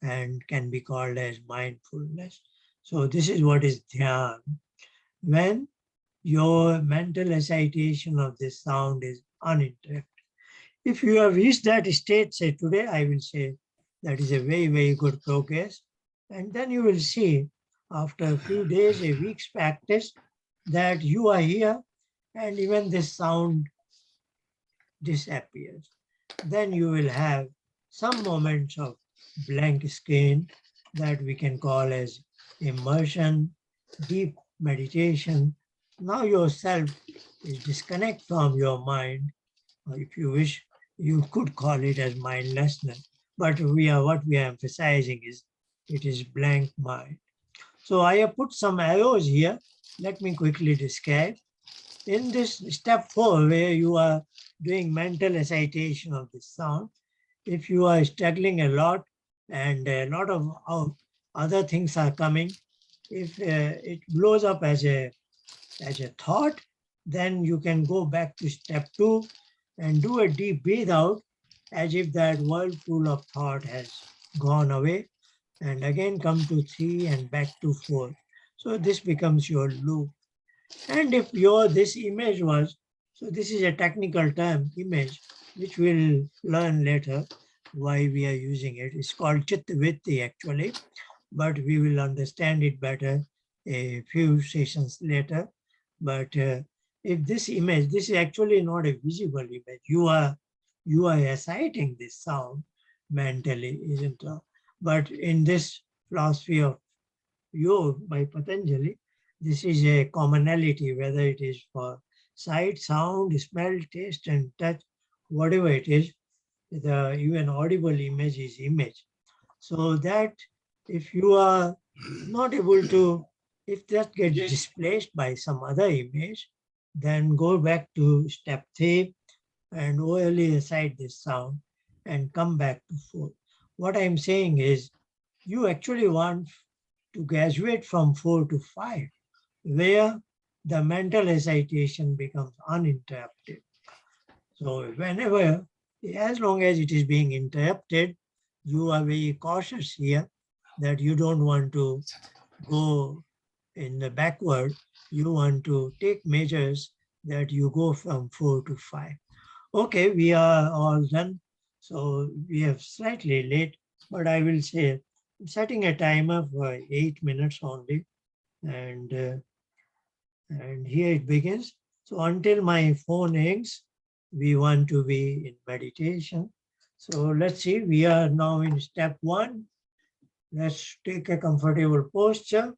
and can be called as mindfulness. So this is what is dhyan. When your mental recitation of this sound is uninterrupted. If you have reached that state, say today, I will say that is a very, very good progress. And then you will see after a few days, a week's practice, that you are here and even this sound disappears. Then you will have some moments of blank screen that we can call as immersion, deep meditation. Now yourself is disconnect from your mind, or if you wish, you could call it as mindlessness. But what we are emphasizing is it is blank mind. So I have put some arrows here. Let me quickly describe. In this step 4, where you are doing mental recitation of the sound, if you are struggling a lot and a lot of other things are coming, if it blows up as a thought, then you can go back to step 2 and do a deep breathe out as if that whirlpool of thought has gone away, and again come to 3 and back to 4. So this becomes your loop. And if this image was, so this is a technical term, image, which we'll learn later why we are using it. It's called Chitta-vritti actually, but we will understand it better a few sessions later. But if this image, this is actually not a visible image. You are reciting this sound mentally, isn't it? But in this philosophy of yoga by Patanjali, this is a commonality, whether it is for sight, sound, smell, taste, and touch, whatever it is, the even audible image is image. So that if you are not able to, if that gets displaced by some other image, then go back to step 3 and orally recite this sound and come back to 4. What I'm saying is you actually want to graduate from 4 to 5, where the mental recitation becomes uninterrupted. So whenever, as long as it is being interrupted, you are very cautious here that you don't want to go in the backward. You want to take measures that you go from 4 to 5. Okay, we are all done. So we have slightly late, but I will say I'm setting a timer for 8 minutes only. And here it begins. So until my phone hangs, we want to be in meditation. So let's see, we are now in step 1. Let's take a comfortable posture.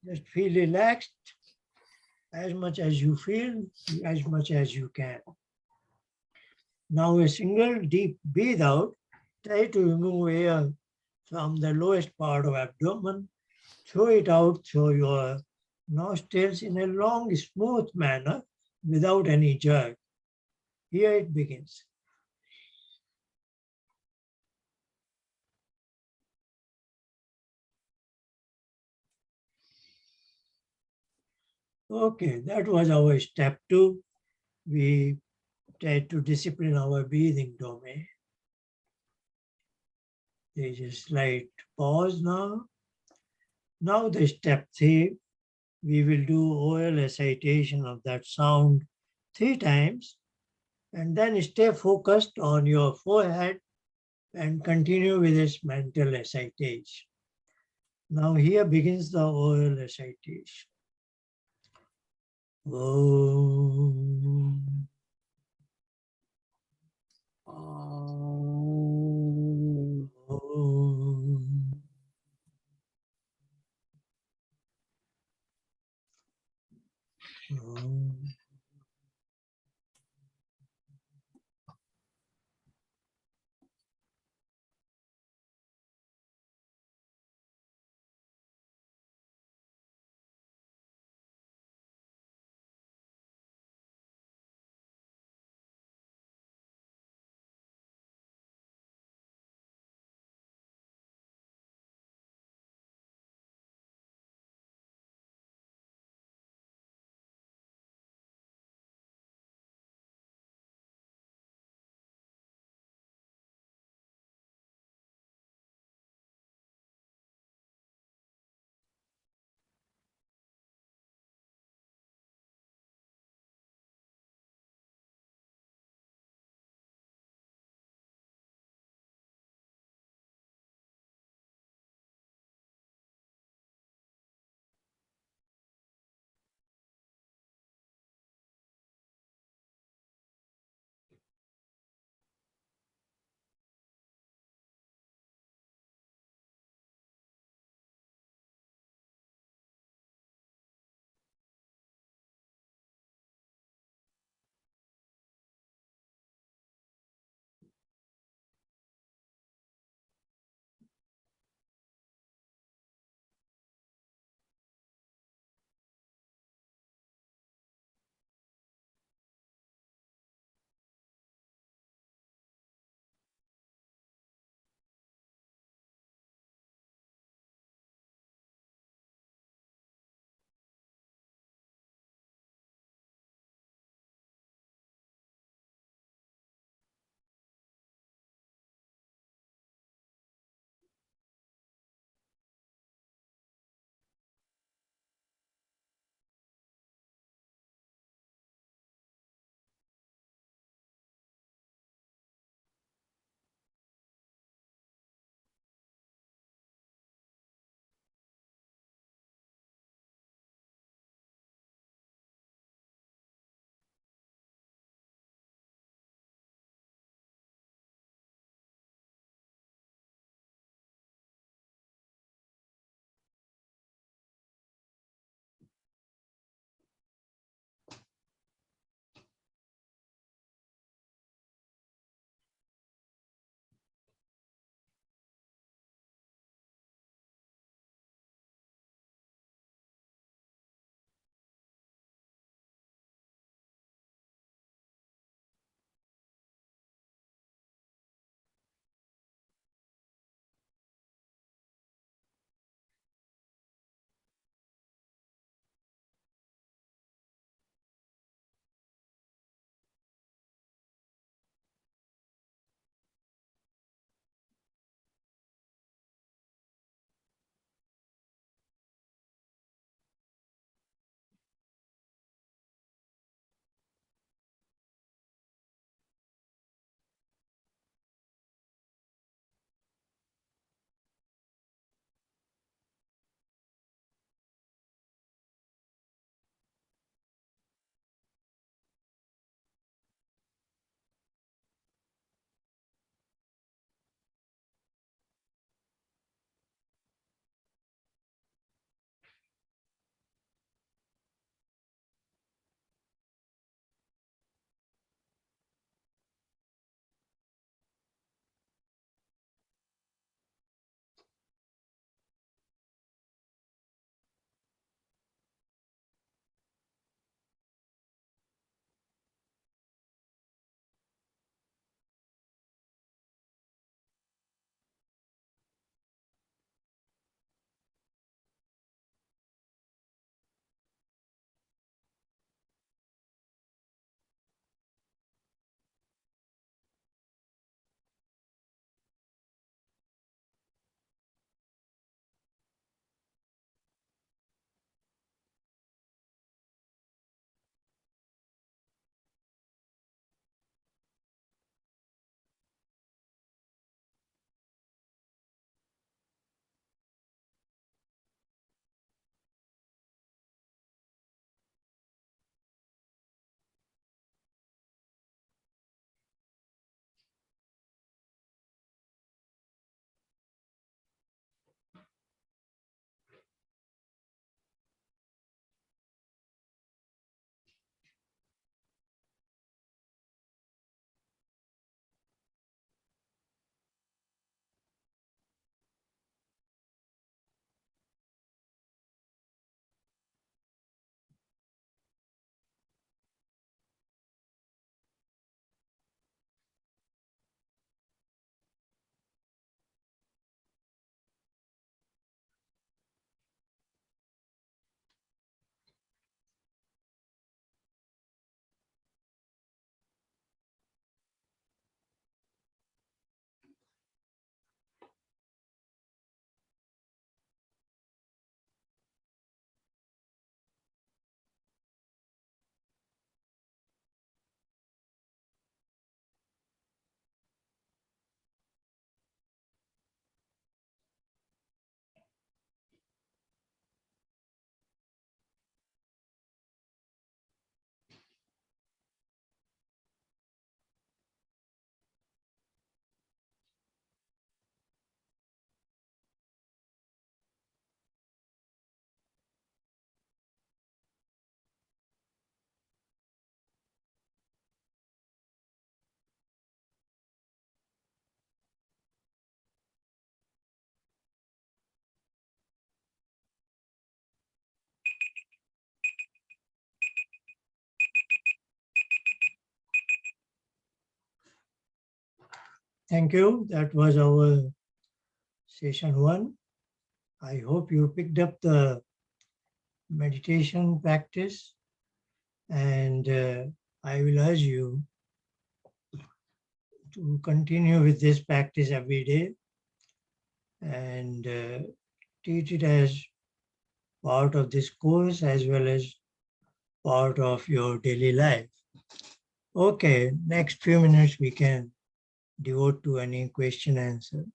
Just feel relaxed as much as you feel, as much as you can. Now a single deep breathe out. Try to remove air from the lowest part of abdomen. Throw it out through your nostrils in a long, smooth manner without any jerk. Here it begins. Okay, that was our step 2. We tried to discipline our breathing domain. There is a slight pause now. Now the step 3, we will do oral recitation of that sound 3 times, and then stay focused on your forehead and continue with this mental recitation. Now here begins the oral recitation. Om. Om. Om. Thank you. That was our session 1. I hope you picked up the meditation practice, and I will urge you to continue with this practice every day and treat it as part of this course as well as part of your daily life. Okay, next few minutes we can devote to any question answer.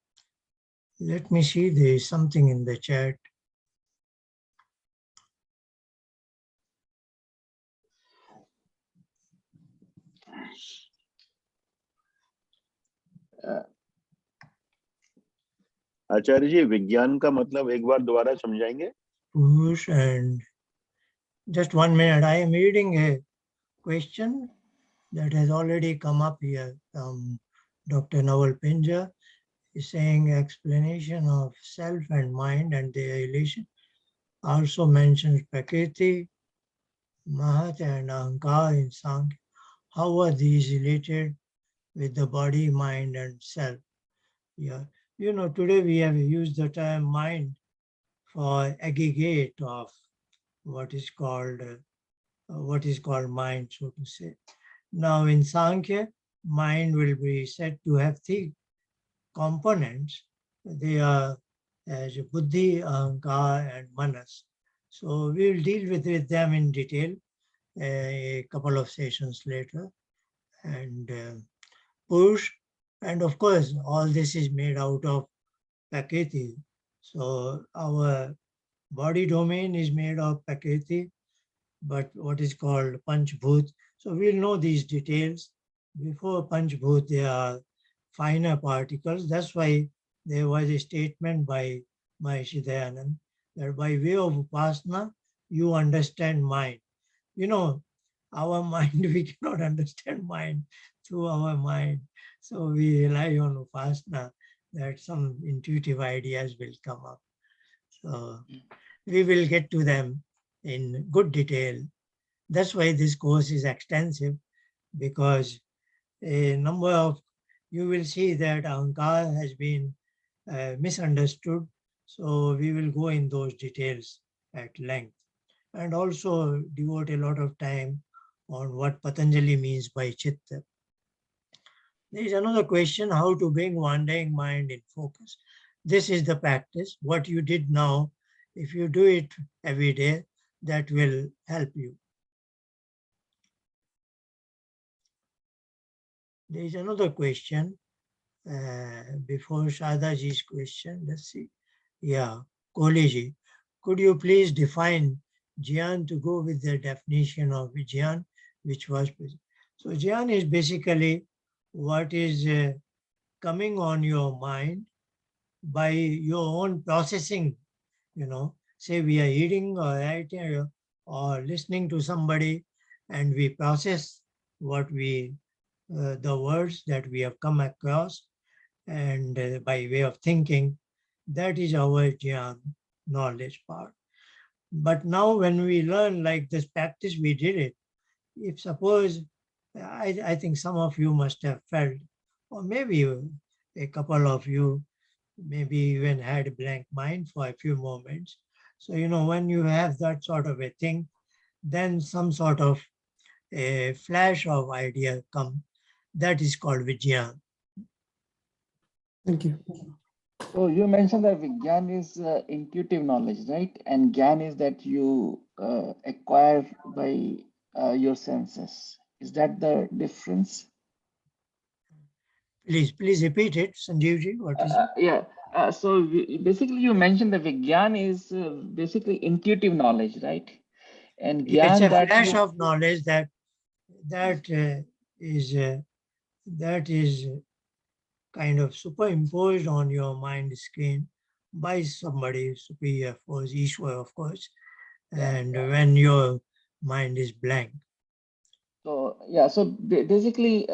Let me see, there is something in the chat. आचार्य जी, विज्ञान का मतलब एक बार दोबारा समझाएंगे? Push and just 1 minute. I am reading a question that has already come up here from Dr. Nawal Pinja. Is saying explanation of self and mind and their relation. Also mentions Prakriti, Mahat and Ahankar in Samkhya. How are these related with the body, mind and self? Yeah, you know, today we have used the term mind for aggregate of what is called mind, so to say. Now in Samkhya, mind will be said to have 3 components. They are as Buddhi, Ahankar, and Manas. So we will deal with them in detail a couple of sessions later. And Purush, and of course, all this is made out of Prakriti. So our body domain is made of Prakriti, but what is called Panchbhut. So we'll know these details. Before Panchbhut, there are finer particles. That's why there was a statement by Maharishi Dayanand that by way of Upasana, you understand mind. You know, our mind, we cannot understand mind through our mind. So we rely on Upasana that some intuitive ideas will come up. So we will get to them in good detail. That's why this course is extensive, because a number of, you will see that Ahankar has been misunderstood. So we will go in those details at length and also devote a lot of time on what Patanjali means by Chitta. There is another question, how to bring wandering mind in focus. This is the practice. What you did now, if you do it every day, that will help you. There is another question before Shadaji's question. Let's see. Yeah, Kohli, could you please define Jnana to go with the definition of Jnana, which was present? So Jnana is basically what is coming on your mind by your own processing. You know, say we are eating or writing or listening to somebody, and we process what we the words that we have come across, and by way of thinking, that is our Jnana knowledge part. But now when we learn like this practice, we did it. If suppose, I think some of you must have felt, or maybe a couple of you maybe even had a blank mind for a few moments. So, you know, when you have that sort of a thing, then some sort of a flash of idea come. That is called Vijnana. Thank you. So you mentioned that Vigyan is intuitive knowledge, right? And Gyan is that you acquire by your senses. Is that the difference? Please repeat it, Sanjeevji. What is it? Yeah. Basically, you mentioned that Vigyan is basically intuitive knowledge, right? And It's Gyan a that flash you, of knowledge that is kind of superimposed on your mind screen by somebody superior, of course, Ishwar, of course, and when your mind is blank. So yeah, so basically,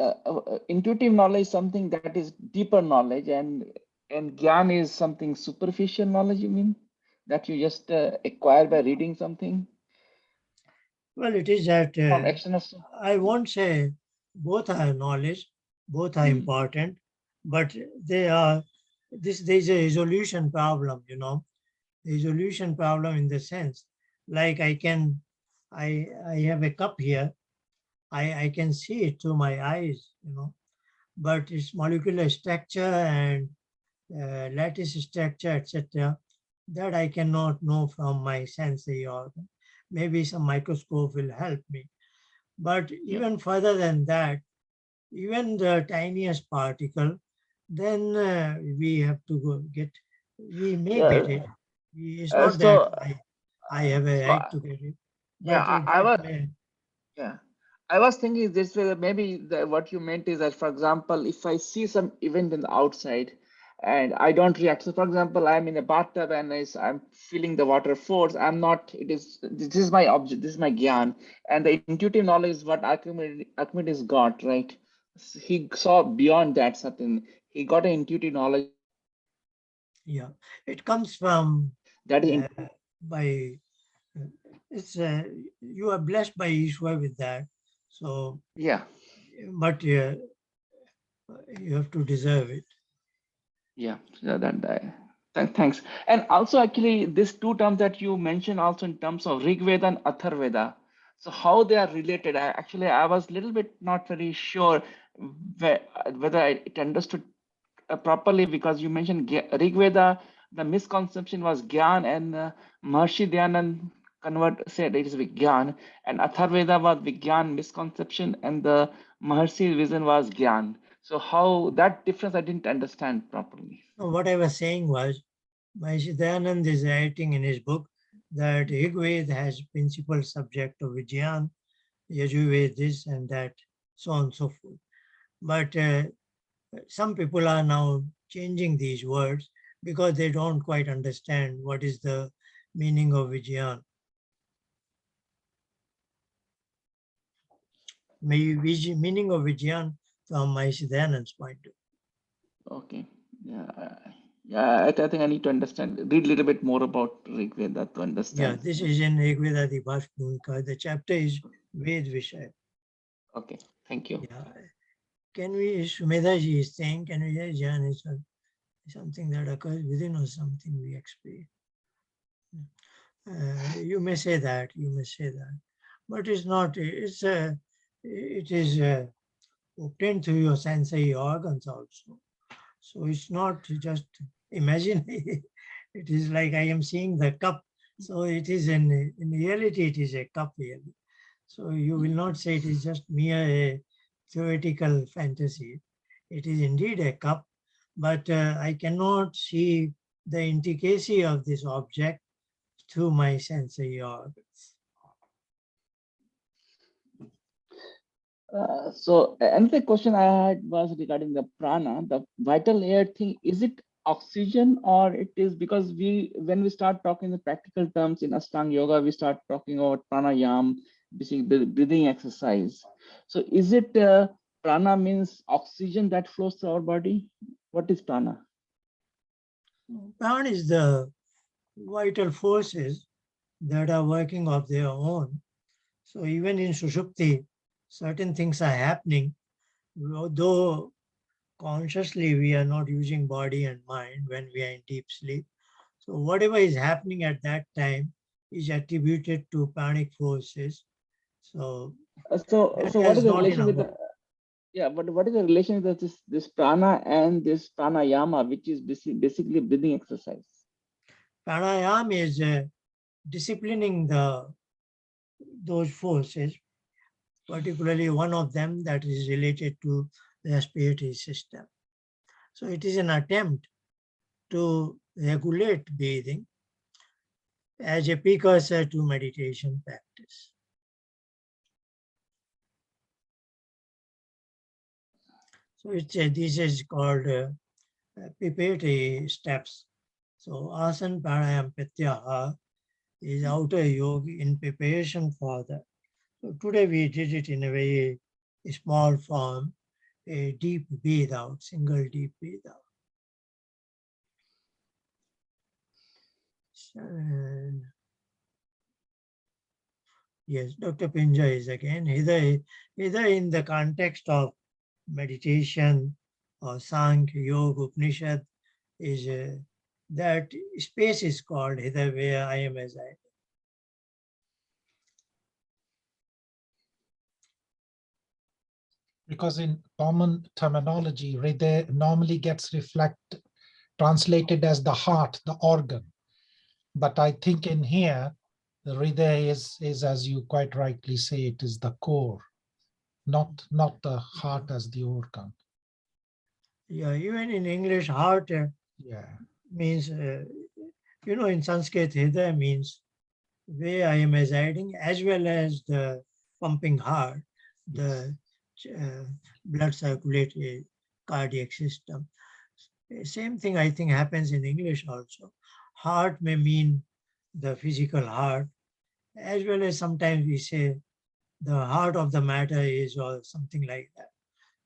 intuitive knowledge is something that is deeper knowledge, and Gyan is something superficial knowledge. You mean that you just acquire by reading something Well, it is that from external? I won't say both are knowledge, both are important, but they are there's a resolution problem, you know, resolution problem in the sense like I have a cup here. I can see it through my eyes, you know, but its molecular structure and lattice structure, etc., that I cannot know from my sensory organ. Maybe some microscope will help me. But even further than that, even the tiniest particle, then we have to go get, we may get Yeah. it. It's not that So, I have a so right to get it, yeah, but I that was may, yeah. I was thinking this way, that maybe what you meant is that, for example, if I see some event in the outside and I don't react. So, for example, I'm in a bathtub and I'm feeling the water force. I'm not. This is my object. This is my gyan, and the intuitive knowledge is what Archimedes got, right? He saw beyond that certain. He got an intuitive knowledge yeah, it comes from that is uh, by, it's, you are blessed by Ishwar with that. So, yeah. but you have to deserve it. Yeah, so thanks. And also, actually, these two terms that you mentioned also in terms of Rig Veda and Atharveda. So how they are related? I was a little bit not very sure whether it understood properly, because you mentioned Rig Veda, the misconception was Gyan, and Maharshi Dhyanan said it is Vigyan, and Atharveda was Vigyan misconception, and the Maharshi vision was Gyan. So how that difference I didn't understand properly. No, what I was saying was, Maharishi Dayanand is writing in his book that Rigved has principal subject of Vijnayan, Yajurved this and that, so on and so forth. But some people are now changing these words because they don't quite understand what is the meaning of Vijnayan. Meaning of Vijnayan from Maharishi Dayanand's point of view. Okay. Yeah. I think I need to understand, read a little bit more about Rig Veda to Yeah, understand. this is in Rigveda Bhash Bhumika. The chapter is Ved Vishaya. Okay. Thank you. Yeah. Can we, Sumedha is saying, can we say Jnana is something that occurs within or something we experience? You may say that, but it's not, it is obtained through your sensory organs also. So it's not just, imagine, it is like I am seeing the cup. So it is in reality, it is a cup really. So you will not say it is just mere a theoretical fantasy. It is indeed a cup, but I cannot see the intricacy of this object through my sensory organs. So another question I had was regarding the prana, the vital air thing. Is it oxygen, or it is, because when we start talking the practical terms in Ashtanga yoga, we start talking about pranayam, basically breathing exercise. So is it prana means oxygen that flows through our body? What is prana? Prana is the vital forces that are working of their own. So even in Sushupti, certain things are happening, though consciously we are not using body and mind when we are in deep sleep. So whatever is happening at that time is attributed to pranic forces. So that So what is is the not in relation with our. the, yeah, but what is the relation with this prana and this pranayama, which is basically breathing exercise? Pranayama is disciplining those forces, particularly one of them that is related to the respiratory system. So it is an attempt to regulate breathing as a precursor to meditation practice. So this is called preparatory steps. So asana, pranayama, pratyahara is outer yoga in preparation for that. So today we did it in a very small form, a deep breathe out, single deep breathe out. Yes, Dr. Pinja is again, either in the context of meditation or Sankhya, Yoga, Upanishad, is that space is called Hridaya where I am as I. Because in common terminology, Hridaya normally gets translated as the heart, the organ. But I think in here, the Hridaya is, as you quite rightly say, it is the core, not the heart as the organ. Yeah, even in English, heart Yeah. means, in Sanskrit, Hridaya means where I am residing, as well as the pumping heart, the blood circulatory cardiac system. Same thing I think happens in English also. Heart may mean the physical heart, as well as sometimes we say the heart of the matter is, or something like that.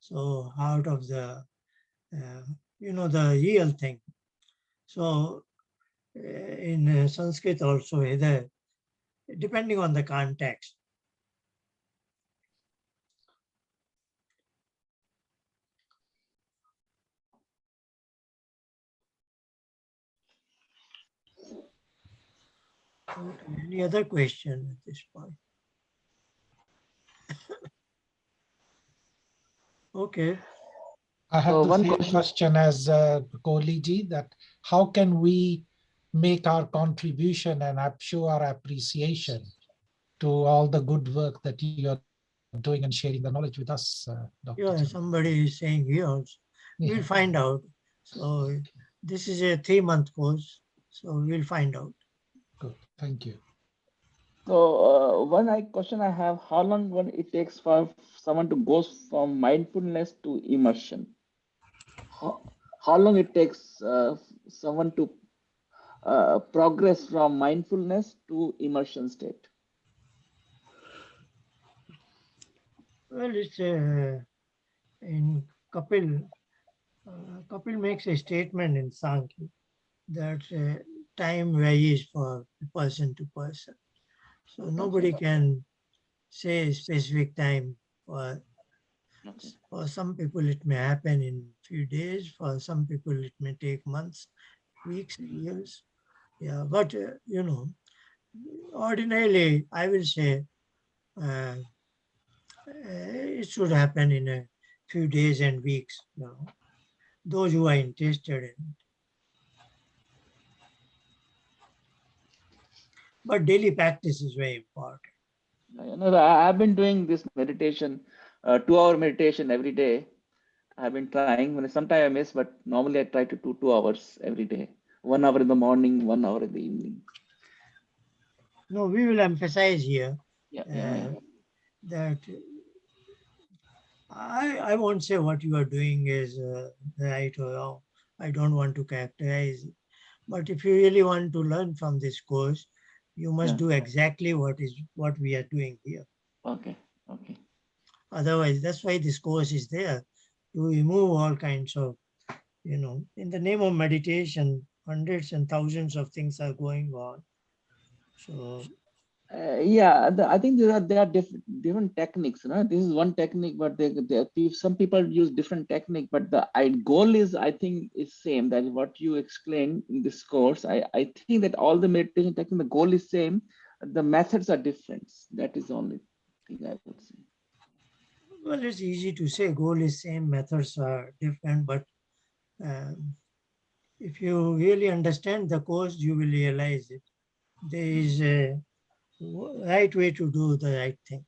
So heart of the, the real thing. So in Sanskrit also, depending on the context. Okay, any other question at this point? Okay. I have So the one same question as Kohli ji, that how can we make our contribution and show our appreciation to all the good work that you are doing and sharing the knowledge with us, Dr. Yeah, Chandra? somebody is saying here also. We'll Yeah. find out. So this is a 3-month course. So we'll find out. Good, thank you. So question I have: how long it takes for someone to go from mindfulness to immersion? How long it takes someone to progress from mindfulness to immersion state? Well, it's in Kapil. Kapil makes a statement in Sankhya that time varies for person to person. So nobody can say a specific time. For some people, it may happen in few days. For some people, it may take months, weeks, years. Yeah, but ordinarily, I will say it should happen in a few days and weeks. Those who are interested in it. But daily practice is very important. I've been doing this meditation, 2-hour meditation every day. I've been trying. Sometimes I miss, but normally I try to do 2 hours every day. 1 hour in the morning, 1 hour in the evening. No, we will emphasize here Yeah. that I won't say what you are doing is right or wrong. I don't want to characterize it. But if you really want to learn from this course, you must do exactly what we are doing here. Okay. Otherwise, that's why this course is there, to remove all kinds of, in the name of meditation, hundreds and thousands of things are going on. So I think there are different techniques. This is one technique, but some people use different technique. But the goal is, I think, is same. That is what you explained in this course. I think that all the meditation technique, the goal is same. The methods are different. That is the only thing I would say. well, it's easy to say goal is same, methods are different, but if you really understand the course, you will realize it. There is a right way to do the right thing.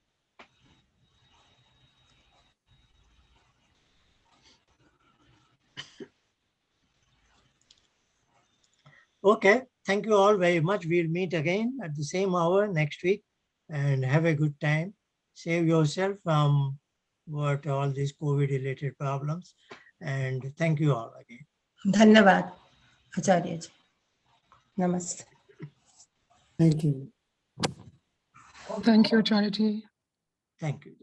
Okay, thank you all very much. We'll meet again at the same hour next week and have a good time. Save yourself from what all these COVID-related problems. And thank you all again. धन्यवाद आचार्य जी. Namaste. Thank you. Thank you, Charity. Thank you.